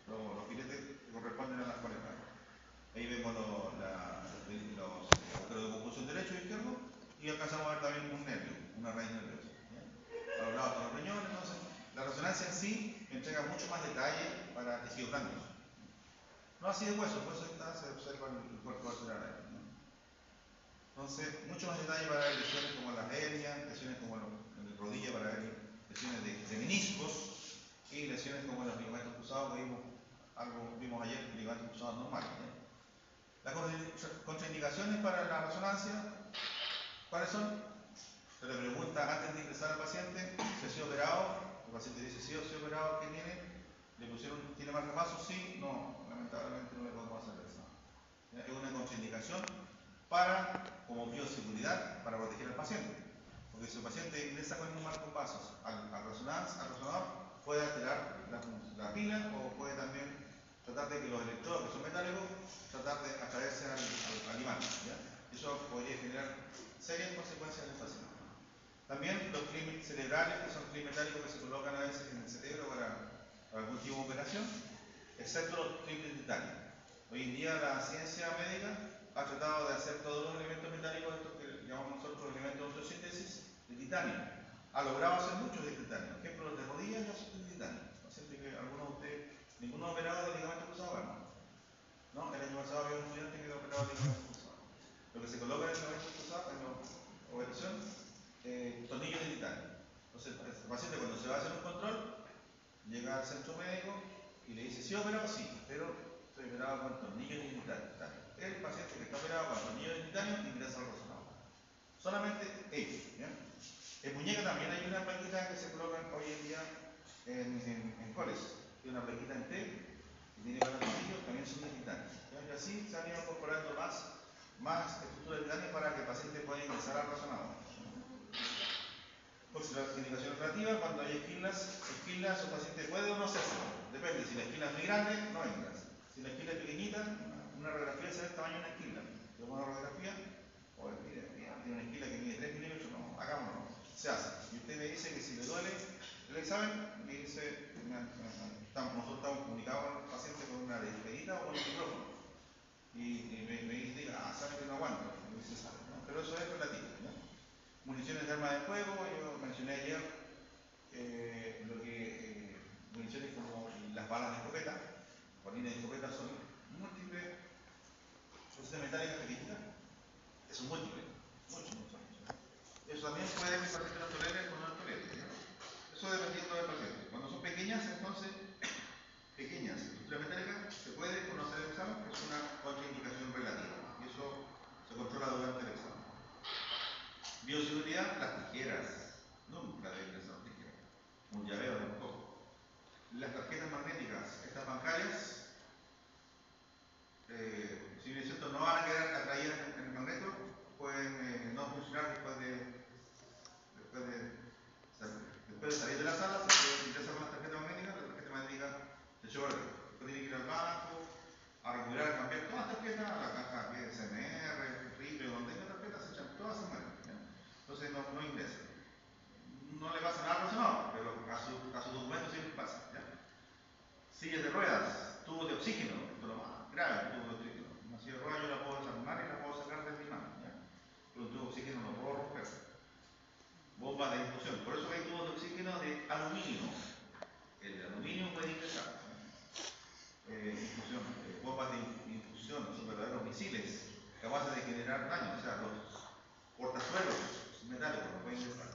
Los filetes que corresponden a las colas de caballo. Ahí vemos los agujeros de conjunción derecho y izquierdo, y alcanzamos a ver también un nervio, una raíz nerviosa. A los lados están los riñones. Entonces, la resonancia en sí entrega mucho más detalle para tejidos blandos. No así de hueso, el hueso está, se observa el cuerpo arterial ahí, ¿no? Entonces, mucho más detalle para ver lesiones como las hernias, lesiones como en la rodilla, para ver lesiones de meniscos, y lesiones como los ligamentos cruzados, que vimos ayer, ligamentos cruzados normales, ¿no? Las contraindicaciones para la resonancia, ¿cuáles son? Se le pregunta antes de ingresar al paciente si ha sido operado. El paciente dice sí o sí operado, ¿qué tiene? ¿Le pusieron, tiene marcapasos? Sí, no, lamentablemente no le podemos hacer eso. Es una contraindicación como bioseguridad para proteger al paciente. Porque si el paciente ingresa con un marcapasos al resonador, puede alterar la pila, o puede también tratar de que los electrodos, que son metálicos, tratar de atraerse al imán, ¿ya? Eso podría generar serias consecuencias en el paciente. También los clips cerebrales, que son clips metálicos que se colocan a veces en el cerebro para algún tipo de operación, excepto los clips de titanio. Hoy en día la ciencia médica ha tratado de hacer todos los elementos metálicos, estos que llamamos nosotros elementos de osteosíntesis, de titanio. Ha logrado hacer muchos de titanio. Ejemplo, los de rodillas ya son de titanio. Paciente que algunos de ustedes, ninguno ha operado de ligamento cruzado, ¿no? El año pasado había un estudiante que operaba de ligamento cruzado. Lo que se coloca en el ligamento cruzado, en la operación, tornillos de titanio. Entonces, el paciente, cuando se va a hacer un control, llega al centro médico y le dice: ¿sí operado? Sí, pero estoy operado con tornillos de titanio. El paciente que está operado con tornillos de titanio ingresa al resonador. Solamente ellos, ¿ya? En muñeca también hay una plaquita que se colocan hoy en día en coles. Tiene una plaquita en T, que tiene varios tornillos, también son de titanio. Y así se han ido incorporando más estructura de titanio para que el paciente pueda ingresar al resonador. Por si la indicación relativa, cuando hay esquilas, el paciente puede o no hacerse. Depende, si la esquila es muy grande, no entras. Si la esquila es pequeñita, una radiografía se ve el tamaño de una esquila. Si una radiografía, tiene una esquila que mide 3 milímetros, no, hagámoslo, se hace. Y usted me dice que si le duele el examen, me dice, nosotros estamos comunicados con el paciente con una despedida o con un micrófono. Y me dice, sabe que no aguanto. Dice, ¿no? Pero eso es relativo, ¿no? Municiones de arma de fuego, yo mencioné ayer municiones como las balas de escopeta, balines de escopeta son múltiples, son metálicas pequeñitas, que son múltiples, mucho. Eso también puede que el paciente lo tolere o no lo tolere, ¿no? Eso dependiendo del paciente. Cuando son pequeñas, entonces, estructura metálica, se puede conocer el examen, es una contraindicación relativa, y eso se controla durante el examen. Bioseguridad, las tijeras. Nunca deben ser tijeras. Un llavero tampoco. Las tarjetas magnéticas, estas bancarias, si bien es cierto, no van a quedar atraídas en el magneto, pueden no funcionar después de salir de la sala. Se ingresa con la tarjeta magnética se echó a perder. Después tiene que ir al banco a recuperar, a cambiar todas las tarjetas, a la caja SMR, RIPE, donde tenga tarjetas, se echan todas, se mueren. Entonces no ingresa. No le pasa nada al resonador, pero a su documento sí le pasa, ¿ya? Sillas de ruedas, tubos de oxígeno, esto es lo más grave, tubos de oxígeno. Una silla de ruedas yo la puedo desarmar y la puedo sacar de mi mano, ¿ya? Pero un tubo de oxígeno no lo puedo romper. Bombas de infusión, por eso hay tubos de oxígeno de aluminio. El de aluminio puede ingresar. Bombas de infusión, son verdaderos misiles capaces de generar daño, o sea, los portazuelos metálicos no pueden ingresar.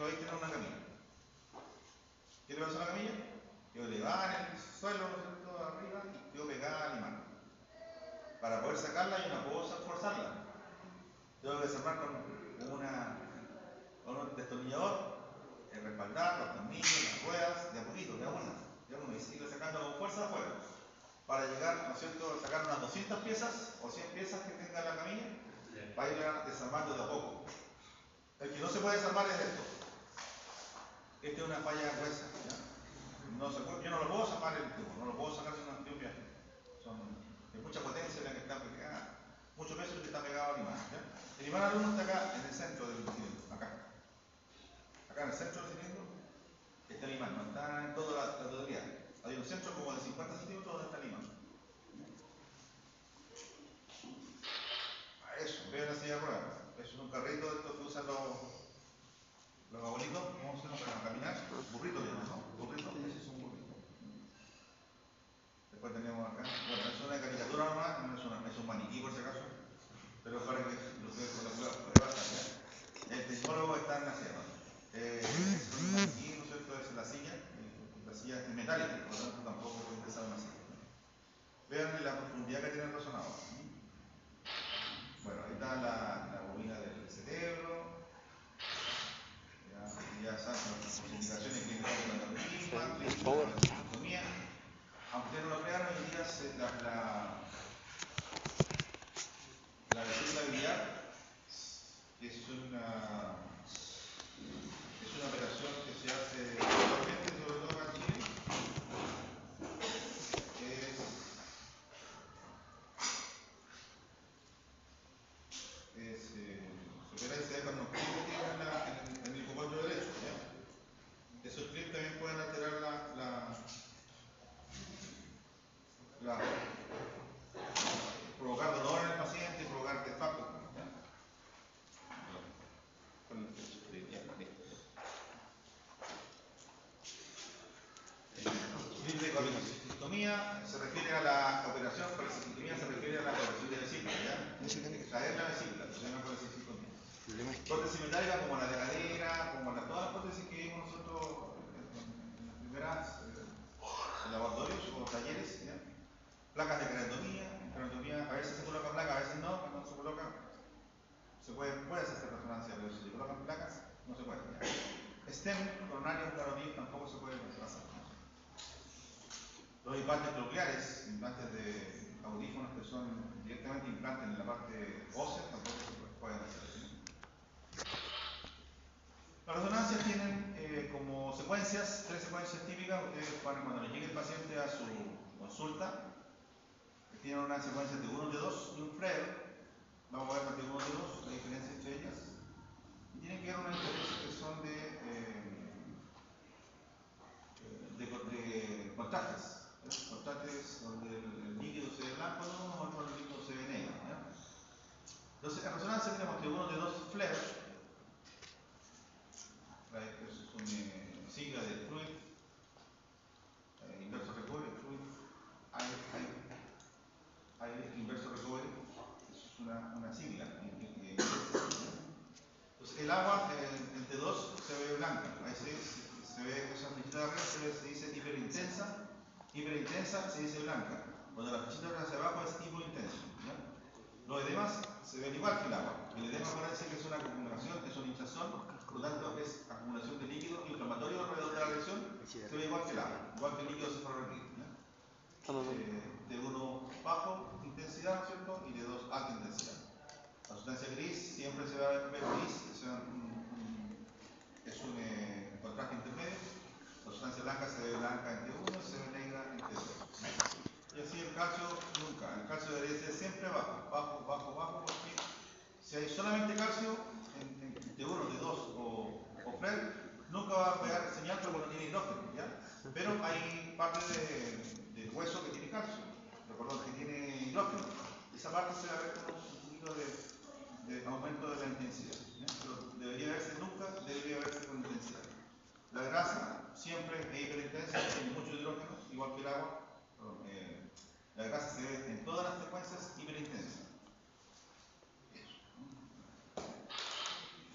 ejemplo, ahí tienen una camilla. ¿Qué le pasa a la camilla? Quedó elevada en el suelo, ¿no es cierto?, arriba, y quedó pegada al imán. Para poder sacarla yo no puedo forzarla. Tengo que desarmar con un destornillador, respaldar los tornillos, las ruedas, de a poquito, de a una, y seguirle sacando con fuerza afuera. Para llegar, ¿no es cierto?, a sacar unas 200 piezas o 100 piezas que tenga la camilla, para irla desarmando de a poco. El que no se puede desarmar es esto. Esta es una falla gruesa. Yo no lo puedo desarmar el tubo, no lo puedo sacar sin un viaje. Es mucha potencia la que está pegada, mucho peso el que está pegado al imán. ¿Ya? El imán al uno está acá, en el centro del cilindro, acá. Acá en el centro del cilindro está el imán, no está en toda la totalidad. Hay un centro como de 50 centímetros donde está el imán. Eso, vean la silla de ruedas. Eso es un carrito de estos que usan los abuelitos, ¿cómo se llama? Para caminar. Burrito le llaman, ¿no? Burrito, ese es un burrito. Después tenemos acá, bueno, es una caricatura nomás, no es un maniquí por si acaso, pero para que lo pueda hacer. El tecnólogo está en la silla, ¿no? Es un maniquí, ¿no es cierto? Es la silla es metálica, por lo tanto tampoco puede empezar una silla. Vean la profundidad que tiene el resonador. Bueno, ahí está la bobina del cerebro. Ya saben las indicaciones que tiene la neuroquímica, la sintomía. Aunque no lo crean, hoy en día la vesícula biliar es una operación que se hace actualmente, sobre todo en Chile. Se opera y se deja unos clips que tienen en el hipocondrio derecho. ¿Ya? Esos clips también pueden alterar provocar dolor en el paciente y provocar artefactos. Clip de colecistotomía se refiere a la operación, colecistotomía se refiere a la operación de vesícula, ¿ya? Extraer la vesícula, se llama colecistotomía. Prótesis metálica como la de cadera, como todas las prótesis que vimos nosotros en las primeras laboratorios o talleres, ¿ya? Placas de craneotomía, a veces se coloca placa, a veces no, cuando no se coloca, puede hacer resonancia, pero si se colocan placas, no se puede. ¿Ya? STEM, coronario, clarotín, tampoco se puede hacer. Los implantes cocleares, implantes de audífonos que son directamente implantes en la parte ósea, tampoco se pueden hacer. Las resonancias tienen como secuencias, 3 secuencias típicas. Ustedes cuando le llegue el paciente a su consulta, tienen una secuencia de 1, de 2 y un flare. Vamos a ver las de 1, de 2, la diferencia entre ellas. Y tienen que ver una diferencia que son de contrastes. Contrastes donde el líquido se ve blanco, no, otro el líquido se ve negro. ¿Ya? Entonces, en resonancia tenemos de 1, de 2 flare. Esto es una sigla de fluid, inverso recovery, fluid, inverso recovery, eso es una sigla. Entonces, el agua en T2 se ve blanca, a veces se ve esa flechita de arriba, se dice hiperintensa se dice blanca. Cuando la flechita hacia abajo es hipointenso. ¿Ya? Los edemas se ven igual que el agua. El edema parece que es una acumulación, es una hinchazón, por lo tanto es acumulación de líquido inflamatorio alrededor de la lesión, se ve igual que el agua, igual que el líquido cefalorraquídeo. De 1 bajo intensidad, ¿no es cierto? Y de 2 alta intensidad. La sustancia gris siempre se va a ver gris, es un contraste intermedio. La sustancia blanca se ve blanca en T1, se ve negra en T2. Y así el calcio nunca. El calcio debería ser siempre bajo, porque si hay solamente calcio en T1, T2 o FRED, nunca va a pegar señal porque no tiene hidrógeno, ¿ya? Pero hay parte del hueso que tiene calcio, que tiene hidrógeno. Esa parte se va a ver con un poquito de aumento de la intensidad. ¿Ya? Pero nunca debería verse con intensidad. La grasa siempre es hiperintensa, tiene mucho hidrógeno, igual que el agua. La grasa se ve en todas las frecuencias hiperintensa.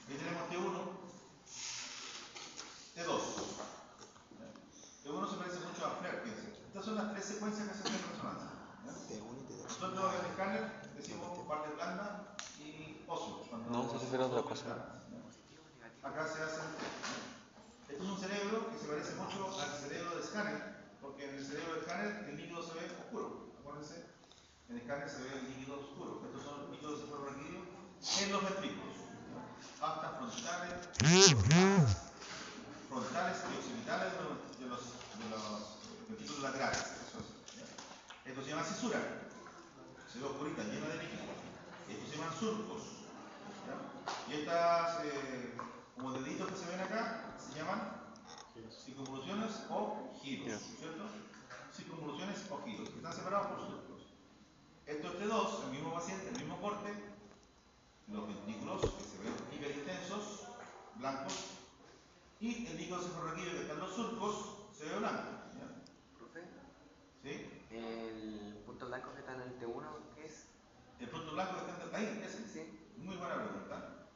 Ahí tenemos T1. Nosotros en el escáner decimos parte blanda y óseo. No, se refiere a otra cosa. Acá se hace. Esto es un cerebro que se parece mucho al cerebro de escáner, porque en el cerebro de escáner el líquido se ve oscuro. Acuérdense, en el escáner se ve el líquido oscuro. Estos son líquidos cefalorraquídeos en los ventrículos. Hasta frontales y occipitales de los ventrículos laterales. Esto se llama cisura. Se ve oscurita, llena de líquido. Estos se llaman surcos. ¿Ya? Y estas, como deditos que se ven acá, se llaman circunvoluciones o giros, ¿cierto? Circunvoluciones o giros, que están separados por surcos. Estos T2, el mismo paciente, el mismo corte, los ventrículos que se ven hiperintensos, blancos, y el líquido cefalorraquídeo que está en los surcos se ve blanco. ¿Ya? Profe, ¿Sí? el punto blanco que está en el T1, ¿qué es? El punto blanco que está ahí, ese. Sí. Muy buena pregunta.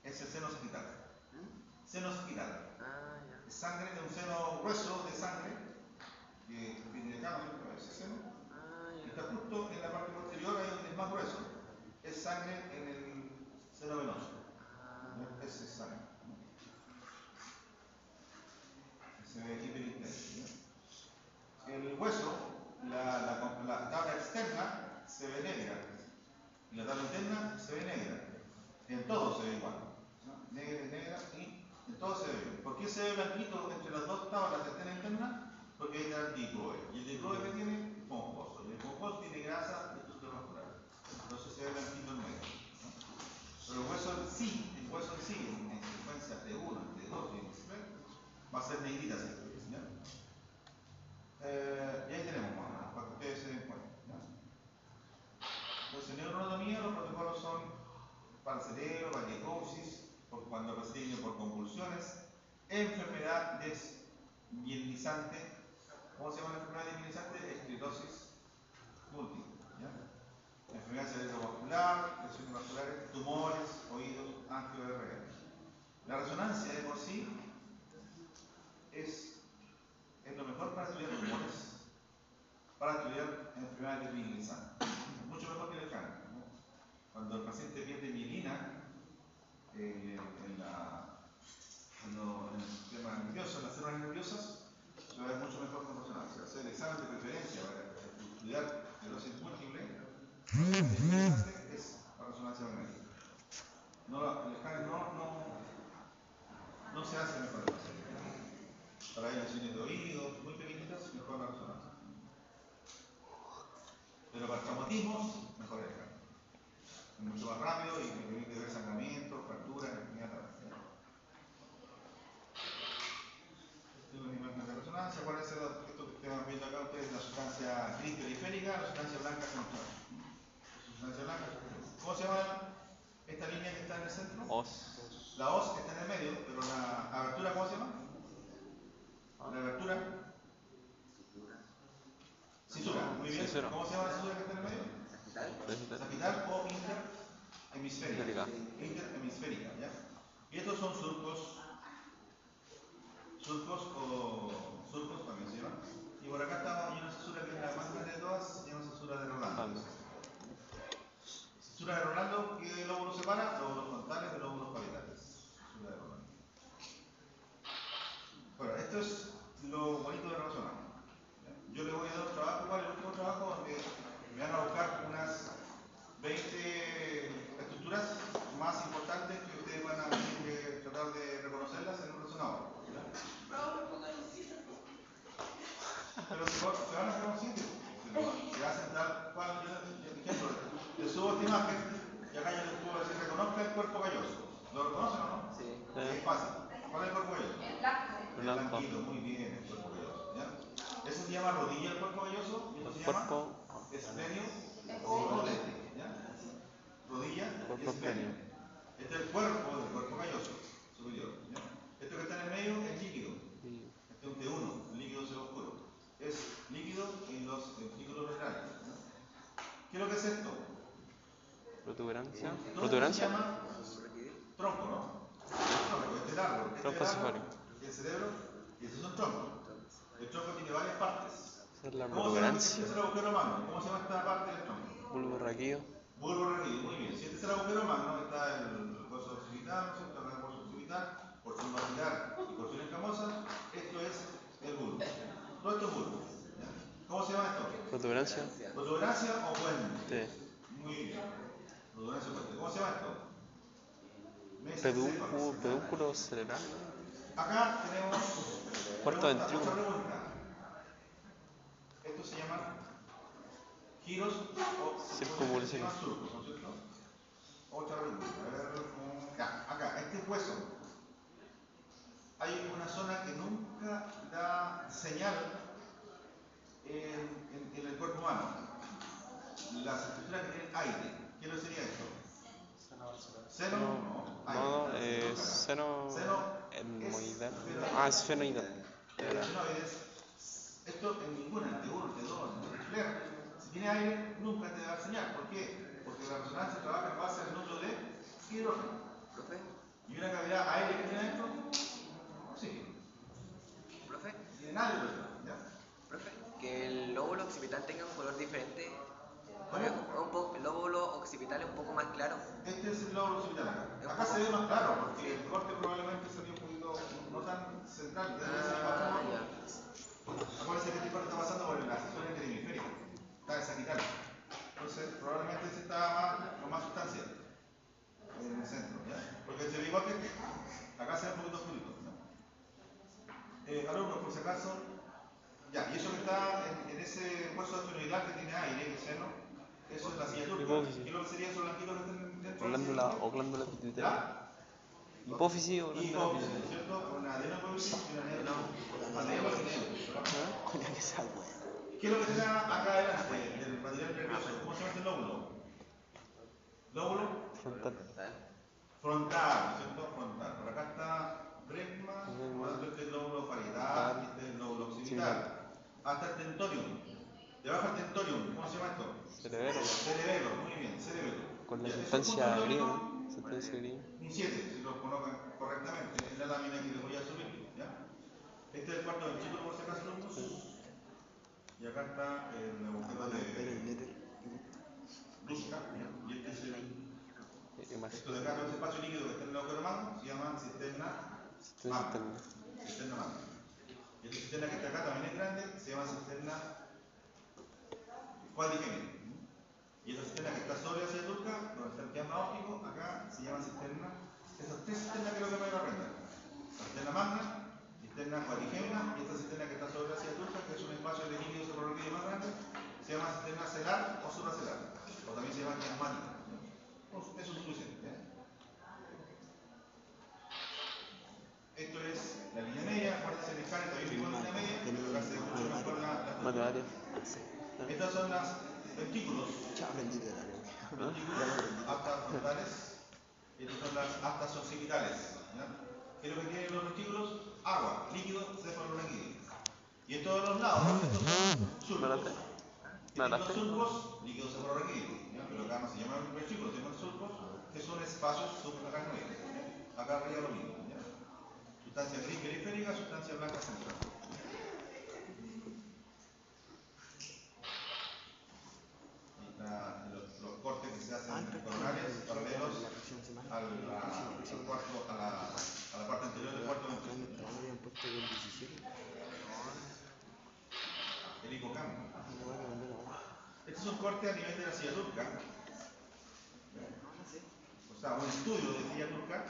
Es el seno sagital. Seno sagital. Ah, ya. Es sangre de un seno grueso de sangre que viene de acá, ¿no? Ese seno. Ah, ya. Está justo en la parte posterior, ahí donde es más grueso. Es sangre en el seno venoso. ¿Ya? Ese es sangre. Se ve hiperintenso. El hueso, la tabla externa se ve negra y la tabla interna se ve negra. En todo se ve igual, ¿no? Negra y en todo se ve bien. ¿Por qué se ve blanquito entre las dos tablas externa e interna? Porque ahí está el dicroe. Y el dicroe que tiene esponjoso. Y el esponjoso tiene grasa y estructura muscular. Entonces se ve blanquito en medio, ¿no? Pero el hueso en sí, en secuencia T1, T2 y T3, va a ser negrita siempre. Y ahí tenemos más o menos, para que ustedes se den cuenta. Entonces, en neuroanatomía los protocolos son para el cerebro, para necrosis, cuando el paciente viene por convulsiones, enfermedad desmielinizante. ¿Cómo se llama la enfermedad desmielinizante? Esclerosis múltiple. ¿Ya? Enfermedad cerebrovascular, lesiones vasculares, tumores, oídos, angio-RR. La resonancia de por sí es lo mejor para estudiar tumores, para estudiar enfermedades desmielinizantes. Mucho mejor que el escáner, ¿no? Cuando el paciente pierde mielina en el sistema nervioso, en las células nerviosas, se va a ver mucho mejor con resonancia. Hacer el examen de preferencia para estudiar esclerosis múltiple desmielinizante es la resonancia magnética. El escáner no se hace mejor el paciente. Para lesiones de oídos muy pequeñitas, mejor la resonancia. Pero para traumatismos, mejor el escáner. Es mucho más rápido y me permite ver sangramiento, fracturas inmediatamente. Esta es una imagen de resonancia. ¿Cuál es esto que están viendo acá ustedes? La sustancia gris periférica, la sustancia blanca central. La sustancia blanca. ¿Cómo se llama esta línea que está en el centro? Os. La os que está en el medio, pero la abertura, ¿cómo se llama? La abertura. Cisura, muy bien. Cisura. ¿Cómo se llama la cisura que está en el medio? Sagital o interhemisférica. Interhemisférica, ¿ya? Y estos son surcos también se llaman. Y por acá hay una cisura que es la más grande de todas, se llama cisura de Rolando. Cisura de Rolando, ¿qué lóbulos separa? Lóbulos frontales de lóbulos parietales. Cisura de Rolando. Bueno, esto es lo bonito de resonar. Yo les voy a dar un trabajo, igual el último trabajo, donde me van a buscar unas 20 estructuras más importantes que ustedes van a tener que tratar de reconocerlas en un resonador. Pero se van a reconocer, se hacen tal cual. Por ejemplo, les subo esta imagen y acá yo les puedo decir: reconozca el cuerpo calloso. ¿Lo reconocen o no? Sí. Es fácil. ¿Cuál es el cuerpo calloso? El blanco. El blanquito, muy bien, el cuerpo calloso. ¿Ya? Eso se llama rodilla, el cuerpo calloso, y esto se llama esplenio o lente. ¿Ya? Rodilla y esplenio. Este es el cuerpo del cuerpo calloso superior. ¿Ya? Esto que está en el medio es líquido. Este es un T1, el líquido oscuro. Es líquido en los ventrículos laterales. ¿Ya? ¿Qué es lo que es esto? Protuberancia. Esto se llama tronco, ¿no? Tronco, este es el árbol. Este es el árbol, el cerebro, y este es un tronco. El tronco tiene varias partes. Esa es la ¿Cómo se llama? protuberancia. Este es el agujero humano. ¿Cómo se llama esta parte del tronco? Bulbo raquídeo. Bulbo raquídeo, muy bien. Si este es el agujero magno, está el hueso occipital, ¿no es cierto? Acá el hueso occipital, porción basilar y porción escamosa. Esto es el bulbo. Todo esto es bulbo. ¿Ya? ¿Cómo se llama esto? Protuberancia. ¿Protuberancia o puente? Sí. Muy bien. Protuberancia o puente. ¿Cómo se llama esto? Mesencéfalos. Pedúnculo cerebral. Acá tenemos Cuarto otra ventrículo. pregunta. Esto se llama giros o Circunvoluciones. surcos, ¿no es cierto? Otra pregunta. A ver, acá, este hueso. Hay una zona que nunca da señal en el cuerpo humano. Las estructuras que tienen aire. ¿Qué lo sería esto? Seno. No, seno etmoidal. Es fenoidal. El senoides. Esto en ninguna, en T1, T2, en T3, si tiene aire, nunca te da señal. ¿Por qué? Porque la resonancia trabaja en base al núcleo de hidrógeno. ¿Profe? ¿Y una cavidad aire que tiene adentro? Sí. ¿Profe? Tiene nada de hidrógeno, ¿ya? ¿Profe? Que el lóbulo occipital tenga un color diferente. ¿Cómo? El lóbulo occipital es un poco más claro. Este es el lóbulo occipital acá. Acá se ve más claro, porque el corte probablemente salió un poquito, no tan central, debería ser más profundo. Acuérdense que este corte está pasando por la sección interhemisférica, está en sagital. Entonces, probablemente ese está con más sustancia en el centro, ¿ya? Porque se ve igual que este. Acá se ve un poquito oscurito, ¿no? Alumnos, por si acaso, ya, y eso que está en ese hueso esfenoidal que tiene aire, el seno, eso es la silla turca. ¿Qué es lo que sería esos blanquitos que están dentro? Glándula pituitaria. Hipófisis o glándula pituitaria. ¿Cierto? Una adenopófisis y una adenopófisis. ¿Qué es lo que está acá adelante del material nervioso? ¿Cómo se llama este lóbulo? ¿Lóbulo? Frontal. Frontal, ¿no es cierto? Frontal. Por acá está bresma, este es el lóbulo parietal, este es el lóbulo occipital. Hasta el tentorium. Debajo del tentorium, ¿cómo se llama esto? Cerebelo. Cerebelo, muy bien, cerebelo. Con la sustancia griega, ¿no? Sustancia griega. Un 7, si lo colocan correctamente, en la lámina que les voy a subir, ¿ya? Este es el cuarto ventrículo, por si acaso, alumnos. Y acá está el agujero de Ruska, y este es esto de acá, todo ese espacio líquido que está en el agujero magno, se llama cisterna magna. Cisterna magna. Y esta cisterna que está acá también es grande, se llama cisterna cuadrigémina. Y esta cisterna que está sobre la silla turca, donde está el quiasma óptico, acá se llama cisterna. Esas tres cisternas creo que me lo aprenden. La cisterna magna, cisterna cuadrigémina y esta cisterna que está sobre la silla turca, que es un espacio de líquido suprarraquídeo más grande, se llama cisterna celar o supracelar, o también se llama quiasmática. Eso es suficiente. Esto es la línea media, acuérdense del escáner, todavía no línea media, pero acá se ve mucho mejor la Matemática. Estas son las ventrículos. Aftas frontales. Estas son las aftas occipitales. ¿Ya? ¿Qué es lo que tienen los ventículos? Agua, líquido, cefalorraquídeo. Y en todos los lados, estos son surcos. Tienen los surcos, líquido cefalorraquídeo. Pero acá no se llaman ventículos, se llaman surcos, que son espacios suprarraquídeos. Acá arriba lo mismo. ¿Ya? Sustancia gris periférica, sustancia blanca central. Los cortes que se hacen coronales paralelos a la parte anterior del cuarto ventrículo. El hipocampo. Este es un corte a nivel de la silla turca. O sea, un estudio de silla turca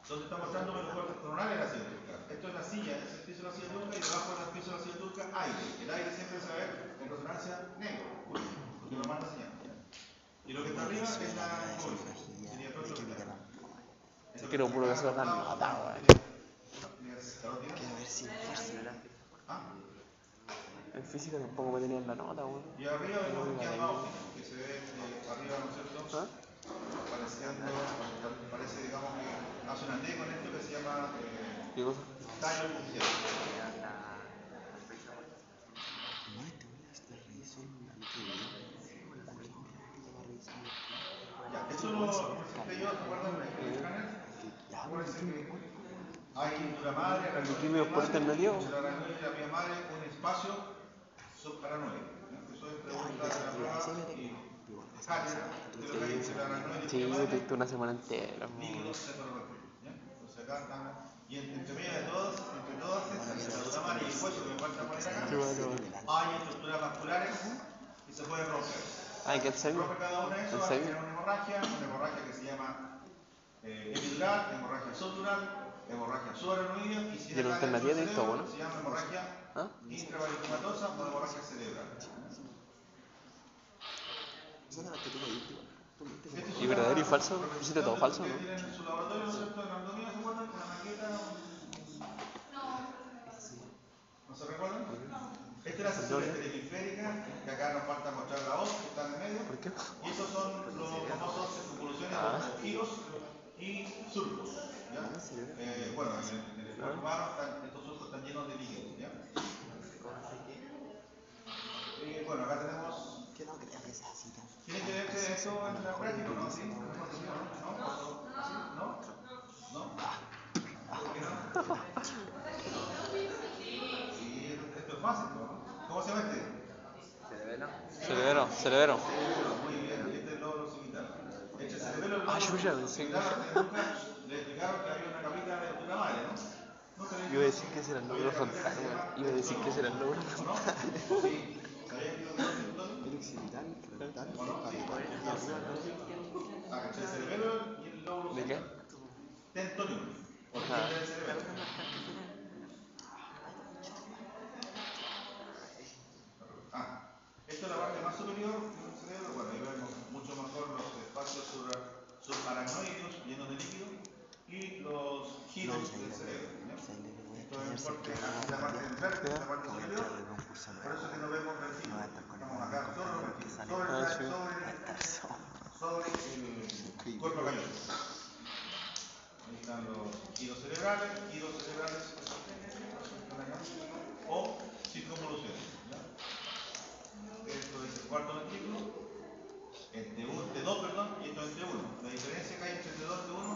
donde está mostrando los cortes coronales de la silla turca. Esto es la silla, es el piso de la silla turca y debajo del piso de la silla turca aire. El aire siempre se va a ver en resonancia negro, porque lo manda señal. Y lo que está arriba es la hipófisis. Sería todo esto que está acá. Quiero puro que se lo dan nota, en física tampoco me tenían la nota, weón. Y arriba vemos el quiasma óptico, que se ve arriba, ¿no es cierto? Parece, digamos, que hace una T con esto que se llama ¿Qué cosa? tallo oficial. Ya, esto lo presenté yo, ¿te acuerdas? En el escáner. Acuérdense que hay dura madre, la arañoide y la vía madre, un espacio subaranoide. Eso es pregunta de la prueba y cáter de lo que hay entre la aracnoide Sí, y la yo madre, te una semana entera. líquido cefalorraquídeo. ¿Ya? Entonces acá están, y entre medio de todas estas, entre la dura madre y el hueso que me falta poner acá, hay estructuras vasculares que se pueden romper. Ay, que el semen. Rompe cada una de esas, va a generar una hemorragia que se llama epidural, hemorragia subdural, hemorragia subaracnoidea, y si ¿Y la alternativa de esto, bueno? se llama hemorragia intravaricomatosa o hemorragia cerebral. ¿Y verdadero y falso? ¿Pusiste todo falso, no? Tienen en su laboratorio, ¿no es cierto? En anatomía, ¿se acuerdan? Una maqueta. ¿No se recuerdan? Esta es la sección periférica, que acá nos falta mostrar la voz, que está en el medio. ¿Por qué? Y estos son los famosos circunvoluciones o giros y surcos. ¿Ya? Bueno, en el cuerpo humano estos surcos están llenos de líquidos. ¿Ya? Bueno, acá tenemos. ¿Tiene que verse esto en la práctica, no? ¿Sí? ¿No? ¿No? ¿No? ¿Por qué no? Sí, esto es fácil, ¿no? ¿Cómo se llama este? Cerebelo. Muy bien, este es el lóbulo occipital. Este cerebelo es el Ah, yo ya lóbulo pensé que... occipital. Nunca le explicaron que había una capita de una madre, ¿no? Nunca le Iba a decir que ese era el lóbulo frontal, weón. Iba a decir que ese era el lóbulo frontal. Sí. ¿Sabían que lo que es el lóbulo? El occipital, frontal, Entre el cerebelo y el lóbulo ¿de qué? occipital. Tentónimo. Origen del cerebelo. Esta es la parte más superior del cerebro. Bueno, ahí vemos mucho mejor los espacios subaracnoideos llenos de líquido y los giros del cerebro. ¿Ya? Esto es fuerte en la parte del vértice, en la parte superior. Por eso es que no vemos vertiginoso. Estamos acá sobre los vertiginosos, sobre el cuerpo calloso. Ahí están los giros cerebrales o circunvoluciones. Esto es el cuarto ventrículo, T2, perdón, y esto es T1. La diferencia que hay entre T2 y T1,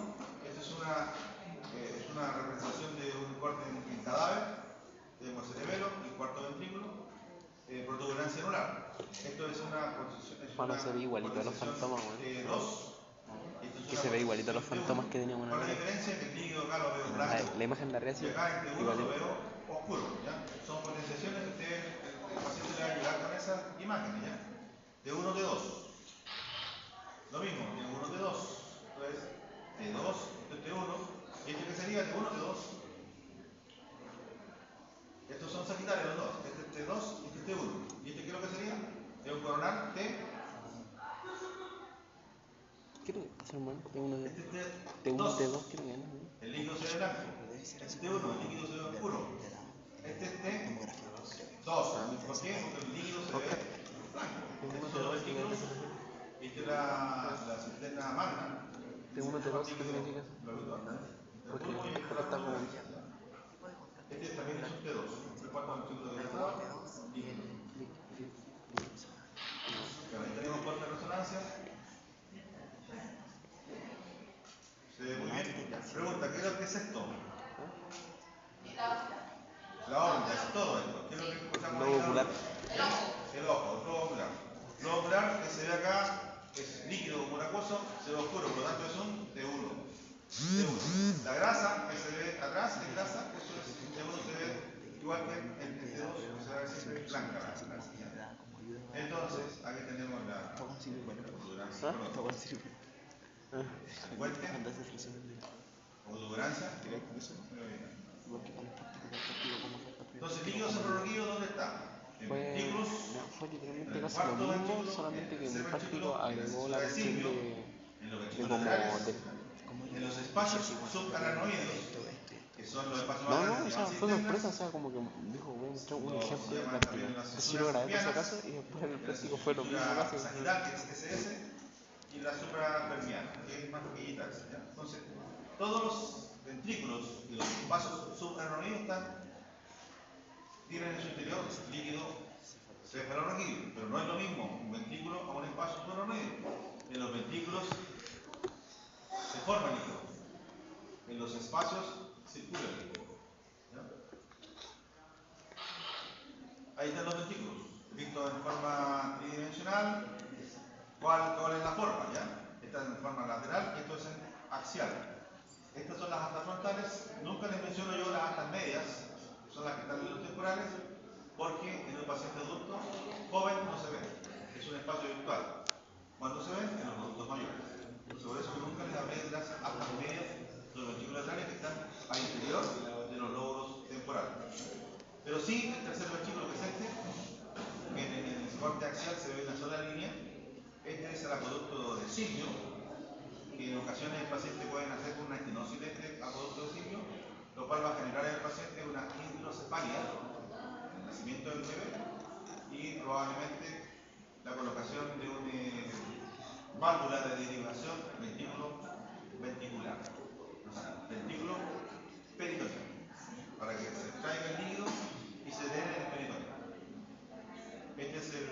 esta es una representación de un corte en cadáver. Tenemos el cerebelo, el cuarto ventrículo, protuberancia anular. Esto es una posición. Bueno, se ve igualito a los fantomas, T2. Que se ve igualito a los fantomas que teníamos en la diferencia que el líquido acá lo veo blanco. La imagen de arriba sí. Y acá en T1 lo veo oscuro. ¿Ya? Son potenciaciones que el paciente le va a llegar con esas imágenes. ¿Ya? T1, T2. Lo mismo, T1, T2. Entonces, T2, esto es T1. ¿Y este qué sería? T1, T2. Estos son sagitarios los dos. Este es T2 y este es T1. ¿Y este qué es lo que sería? Es un coronal T. ¿Qué es eso, hermano? T1, Este es T1, T2. T2, ¿qué es? El líquido se ve blanco. Este es T1, el líquido se ve oscuro. Este es T2. ¿Por qué? Porque el líquido se ve blanco. Estos son los ventrículos. Esta es la cisterna magna. T1, T2, ¿qué significa eso? Porque está como... Este también es un T2. El cuarto ventrículo de T2. Ahí tenemos corte de resonancia. Se ve muy bien. Pregunta, ¿qué es lo que es esto? La órbita, es todo esto. ¿Qué es lo que escuchamos ahí? Globo ocular. El ojo, el globo ocular. El globo ocular que se ve acá es líquido como un acuoso, se ve oscuro, por lo tanto es un T1. La grasa que se ve atrás es grasa, eso es T1, se ve igual que el T2, que se ve siempre blanca. Entonces, aquí tenemos la protuberancia. Protuberancia. Entonces, líquido cefalorraquídeo, ¿dónde está? En ventrículos. Fue literalmente casi lo mismo, solamente que en el práctico agregó la cuestión de en los espacios subaracnoideos, que son los espacios No, más no, o grandes. sea, fue sorpresa, o sea, como que dijo, voy a mostrar un ejemplo de práctica. Así lo grabé por si acaso y después el práctico fue lo mismo casi. Sagital, que es SS, y la suprapermeal, que es más pequeñita. Entonces, todos los ventrículos y los espacios subaracnoideos tienen en su interior líquido cefalorraquídeo, pero no es lo mismo un ventrículo a un espacio subaracnoideo. En los ventrículos se forma líquido, en los espacios circula el líquido. Ahí están los ventrículos, vistos en forma tridimensional. ¿Cuál ¿Cuál es la forma? ¿Ya? Esta es en forma lateral y esto es en axial. Estas son las astas frontales. Nunca les menciono yo las astas medias, que son las que están en los temporales, porque en un paciente adulto joven no se ven. Es un espacio virtual. Cuando se ven en los adultos mayores. Entonces, por eso nunca les hablé de las astas medias de los ventrículos laterales que están al interior de los lóbulos temporales. Pero sí, el tercer ventrículo que es este, que en el corte axial se ve una sola línea. Este es el acueducto de Silvio, que en ocasiones el paciente puede nacer con una estenosis de este acueducto de Silvio, lo cual va a generar en el paciente una hidrocefalia, el nacimiento del bebé, y probablemente la colocación de una válvula de derivación ventrículo ventricular, ventrículo peritoneal, para que se extraiga el líquido y se drene el peritoneo. Este es el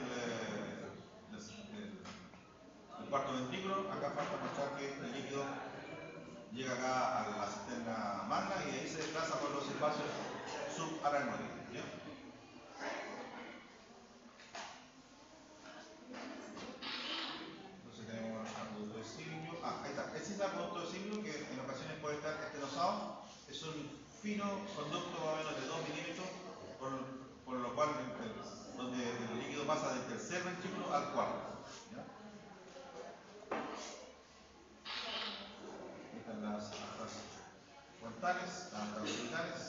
cuarto ventrículo. Acá falta mostrar que el líquido llega acá a la cisterna magna y de ahí se desplaza por los espacios subaracnoides. Entonces tenemos el acueducto de Silvio. Ahí está. Este es el acueducto de Silvio que en ocasiones puede estar estenosado. Es un fino conducto más o menos de 2 milímetros, por lo cual donde el líquido pasa del tercer ventrículo al cuarto. ¿Ya? Están las astas frontales, las astas orbitales.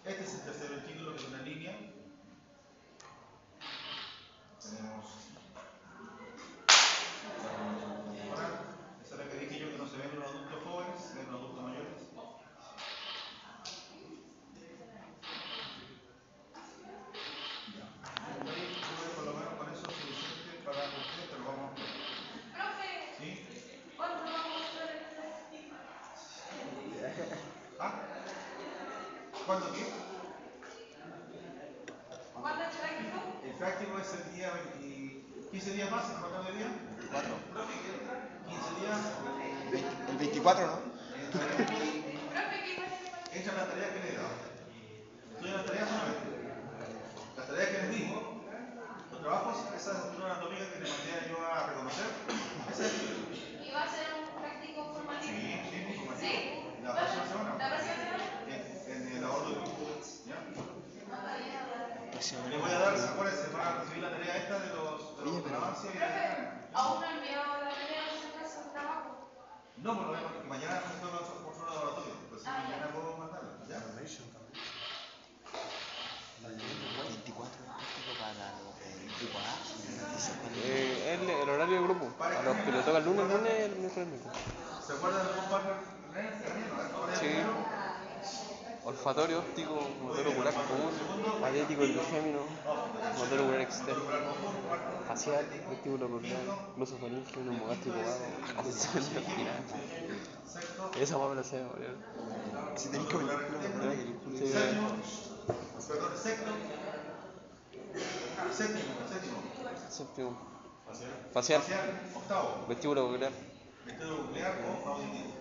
Este es el tercer ventrículo, que es una línea. Tenemos la formación temporal. Esa es la que dije yo que no se ven en los adultos jóvenes, se ven en los adultos mayores. Ya. Ahí por lo menos con eso es suficiente para ustedes, pero vamos a ver. Profe, ¿Sí? ¿cuándo vamos a hacer el práctico? ¿Ah? ¿Cuándo qué? ¿Cuándo es el práctico? El práctico es el día 15 días más, ¿a cuánto de día? 24. 15 días. El 24, ¿no? Profe, ¿qué pasa? Esta es la tarea que le he dado. Estudian las tareas solamente. Las tareas que les digo, los trabajos, esa estructura anatómica que les mandé yo a reconocer, esa es ¿Y va a ser un práctico formativo? Sí, como ¿Sí? la próxima semana. ¿La próxima semana? En el laboratorio. ¿Ya? Próximo. Les voy a dar, acuérdense, van a recibir la tarea esta de los avance y Profe, ¿aún no ha enviado la tarea de su casa al trabajo? No, porque mañana me toca otro laboratorio. Pues sí, mañana puedo mandarla. ¿Ya? 24 práctico para el grupo A y el horario del grupo. A los que le toca el lunes, el miércoles. ¿Se acuerdan de un partner? Sí. Olfatorio, óptico, motor ocular común, atlético trigémino, motor ocular externo, facial, vestíbulo corneal, glosofaringeo, neumogástrico vago, asesión respiratoria. Esa más me la sé, boludo. Si tenéis que hablar, séptimo. Facial. Octavo. Vestíbulo ocular. Vestíbulo nuclear o auditivo.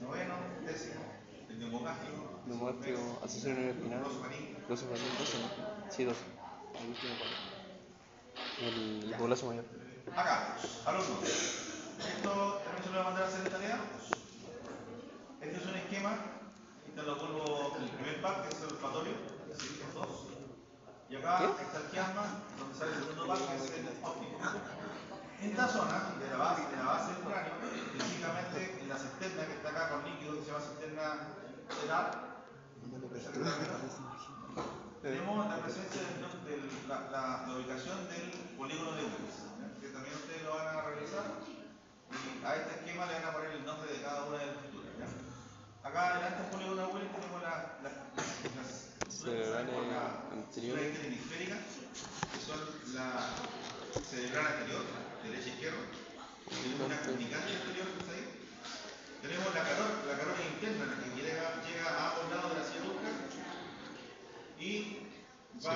Noveno, décimo. El neumogástrico. Neumogástrico, asesión espinal. Glosofaringeo, 12, ¿no? Sí, 12. El último 4. El poblazo mayor. Acá, alumnos. Esto también se lo voy a mandar a hacer de tarea. Este es un esquema. Este lo vuelvo el primer par, que es el olfatorio. Sí, son 2. Y acá está el quiasma, donde sale el segundo par, que es el óptico. En esta zona, de la base del cráneo, específicamente en la cisterna que está acá con líquido, que se llama cisterna cerebral, tenemos la presencia de la ubicación del polígono de Willis, que también ustedes lo van a revisar. Y a este esquema le van a poner el nombre de cada una de las estructuras. Acá adelante del polígono de Willis tenemos las cerebrales hemisféricas, que son la cerebral anterior, derecha e izquierda. Tenemos una comunicante anterior que está ahí. Tenemos la carótida interna, que llega a ambos lados de la silla turca. Y va,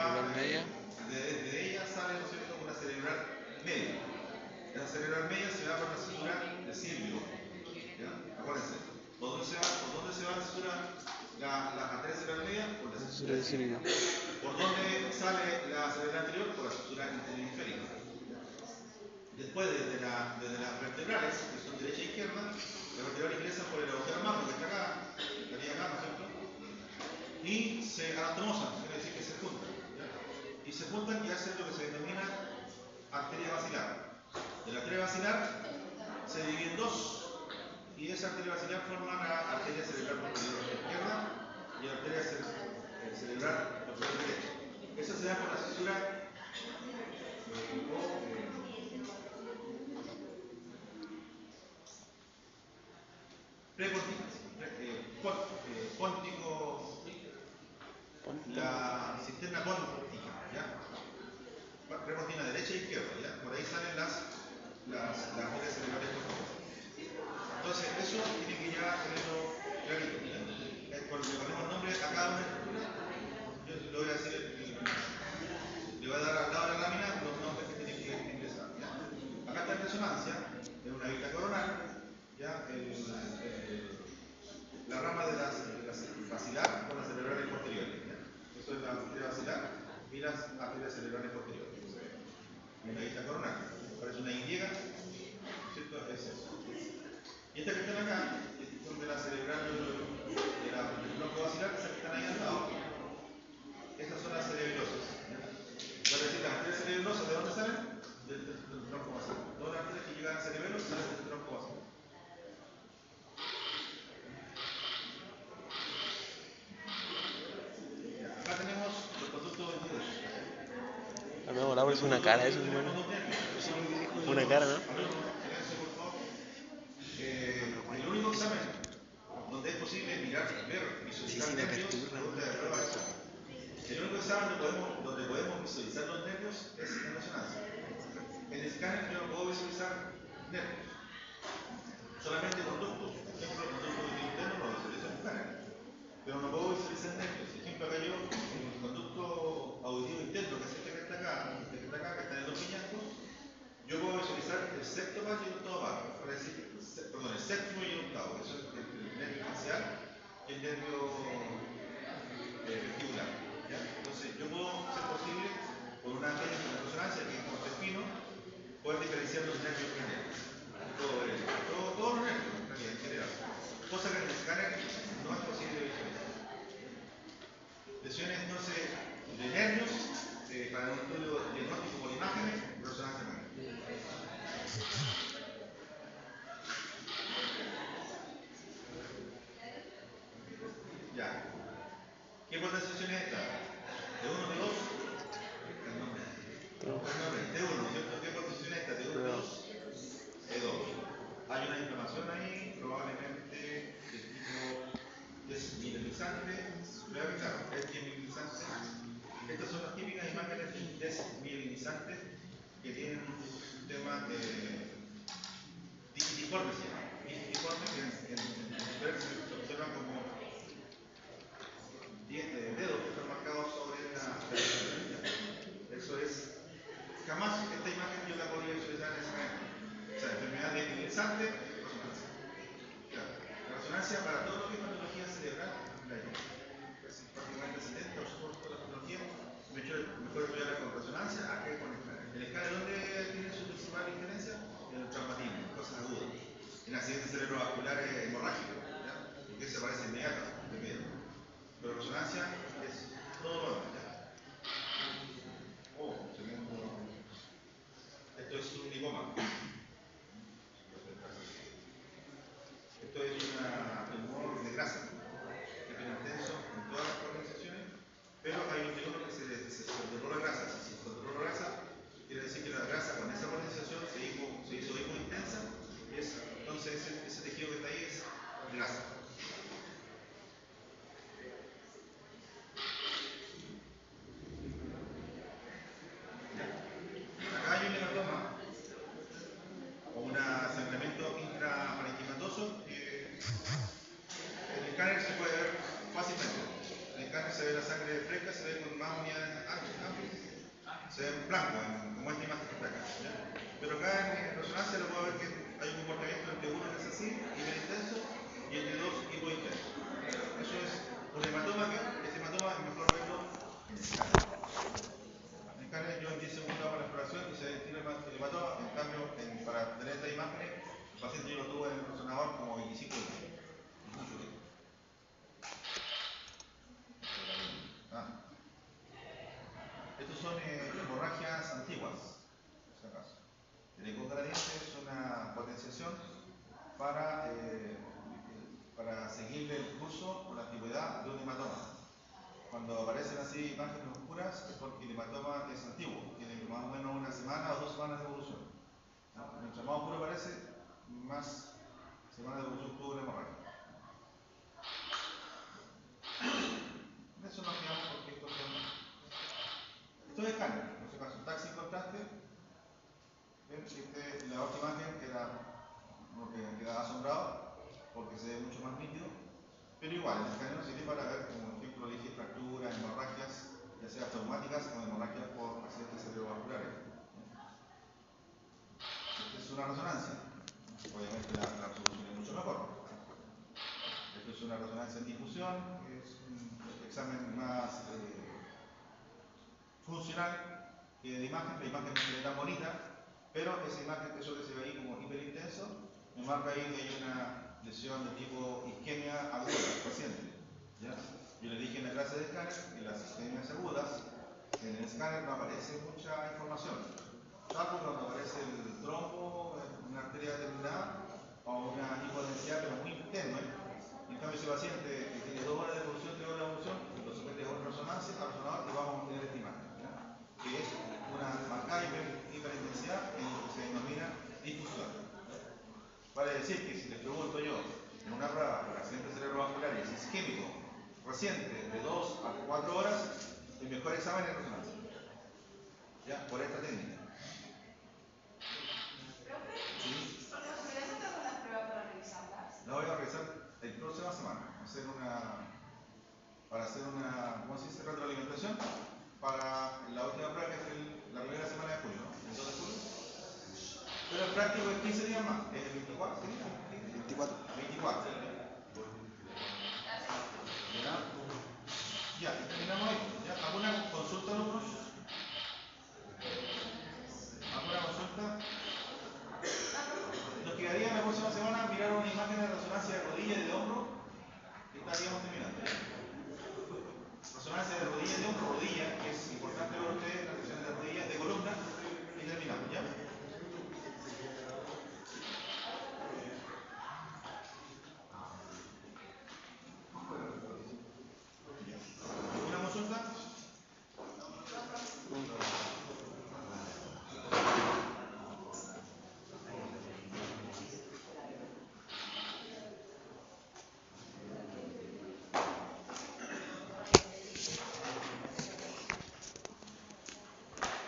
desde ella sale, ¿no es cierto?, una cerebral media. Esa cerebral media se va por la cintura de Silvio. ¿Ya? Acuérdense, ¿por dónde se va la cintura, la arteria cerebral media? Por la cintura de Silvio. ¿Por dónde sale la cerebral anterior? Por la cintura interhemisférica. Después, desde las vertebrales, que son derecha e izquierda, las vertebrales ingresan por el agujero magno, que está acá, estaría acá, ¿no es cierto? Y se anastomosan, quiere decir que se juntan. ¿Ya? Y se juntan y hacen lo que se denomina arteria basilar. De la arteria basilar se divide en dos, y esa arteria basilar forma la arteria cerebral posterior izquierda y la arteria cerebral posterior derecha. Esa se da por la fisura prepontina, póntico, la cisterna póntica, ¿ya? Prepontina derecha e izquierda, ¿ya? Por ahí salen las arterias cerebrales posteriores. Entonces, eso tiene que ya tenerlo clarito, ¿ya? Cuando le ponemos nombre a cada una estructura, yo le voy a decir, le voy a dar al lado de la lámina los nombres que tienen que ingresar, ¿ya? Acá está en resonancia, en una vista coronal, ¿ya? La rama de la basilar con las cerebrales posteriores, ¿ya? Eso es la arteria basilar y las arterias cerebrales posteriores. Una vista coronal, parece una Y, ¿cierto? Es eso. Y estas que están acá, que son de la cerebral, del tronco basilar, esas que están ahí al lado, estas son las cerebrosas. Para decir, las arterias cerebrosas, ¿de dónde salen? Del tronco basilar. Todas las arterias que llegan al cerebelo salen del tronco basilar. Acá tenemos los conductos 22. No, la es una cara, eso es bueno. Una cara, ¿no? El único examen donde es posible mirar, ver, visualizar nervios, el único examen donde podemos visualizar los nervios es en resonancia. En el escáner yo no puedo visualizar nervios, solamente conductos. Por ejemplo, el conducto interno lo visualizo en el escáner, pero no puedo visualizar nervios. Por ejemplo, acá yo, el conducto auditivo interno, que es este que está acá, que está en el piñasco, yo puedo visualizar el sexto par y el octavo par, para decir, perdón, el séptimo y el octavo, eso es el nervio facial y el nervio vestibular. ¿Ya? Entonces, yo puedo, ser posible, con una técnica de resonancia, que es corte fino, poder diferenciar los nervios craniales. Todos los nervios, en general. Cosa que en el escáner no es posible visualizar. Lesiones, entonces, de nervios, para un estudio diagnóstico por imágenes, resonancia magnética. Ya. ¿Qué potenciación es esta? ¿De 1, de 2? El nombre. De 1, ¿cierto? ¿Qué potenciación es esta? ¿De 1, de 2? De 2. Hay una inflamación ahí, probablemente de tipo desmielizante. Claro, es desmielizante. Estas son las típicas imágenes desmielinizantes que tienen un tema digitiforme, se llama. Digitiforme, que en se observan como 10 dedos que están marcados sobre la eso es, jamás esta imagen yo la podría visualizar en esa manera. O sea, enfermedad desmielizante, resonancia. Claro. La resonancia para todo lo que es patología cerebral, la hay. Prácticamente 70 o toda la patología, mejor estudiarla con resonancia a que con escáner. El escáner, ¿dónde tiene su principal diferencia? En el traumatismo, en cosas agudas. En accidentes cerebrovasculares hemorrágicos, ¿ya? Porque se aparece inmediato, de medio. Pero resonancia es todo lo demás, ¿ya? Oh, segundo. Esto es un lipoma. Esto es un tumor de grasa, que es bien intenso en todas las organizaciones, pero hay un uno que se controla grasa. Si se controla grasa, quiere decir que la grasa con esa polinización se hizo muy intensa, entonces ese tejido que está ahí es grasa. paciente yo lo tuve en el resonador como 25 días. Mucho tiempo. Estos son hemorragias antiguas, por si acaso. El ecogradiente es una potenciación para seguirle el curso o la antigüedad de un hematoma. Cuando aparecen así imágenes oscuras es porque el hematoma es antiguo, tiene más o menos una semana o 2 semanas de evolución. Mientras más oscuro aparece, más semanas de evolución tuvo la hemorragia. De eso nos quedamos porque esto es escáner, en este caso, taxi contraste. ¿Ven? La otra imagen como que queda asombrado porque se ve mucho más nítido, pero igual, el escáner nos sirve para ver, como ejemplo, dije, fracturas, hemorragias, ya sea traumáticas o hemorragias por accidentes cerebrovasculares. Esta es una resonancia, obviamente la resolución es mucho mejor. Esto es una resonancia en difusión, es un examen más funcional que de imagen. La imagen no se ve tan bonita, pero esa imagen, eso que se ve ahí como hiperintenso, me marca ahí que hay una lesión de tipo isquemia aguda, reciente. ¿Ya? Yo le dije en la clase de escáner que las isquemias agudas, en el escáner no aparece mucha información, salvo cuando aparece el trombo, una arteria determinada o una hipodensidad, pero muy tenue. En cambio, ese paciente que tiene 2 horas de evolución, 3 horas de evolución, lo somete a una resonancia, al resonador, y vamos a obtener esta imagen, ¿ya? Que es una marcada hiperintensidad en lo que se denomina difusión. Vale decir que si les pregunto yo, en una prueba por accidentes cerebrovasculares isquémico reciente de 2 a 4 horas, el mejor examen es resonancia. ¿Ya? Por esta técnica. ¿Sí? ¿Podrías entrar con las pruebas para revisarlas? La voy a revisar la próxima semana. Para hacer una, ¿cómo se dice? Retroalimentación para la última prueba que es la primera semana de julio, ¿no? El 2 de julio. Pero el práctico es 15 días más. ¿Es el 24? ¿Sí? 24. 24. Ya, terminamos ahí. ¿Ya? ¿Alguna consulta, alumnos? ¿Alguna consulta? Nos quedaría la próxima semana mirar una imagen de resonancia de rodilla y de hombro y estaríamos terminando.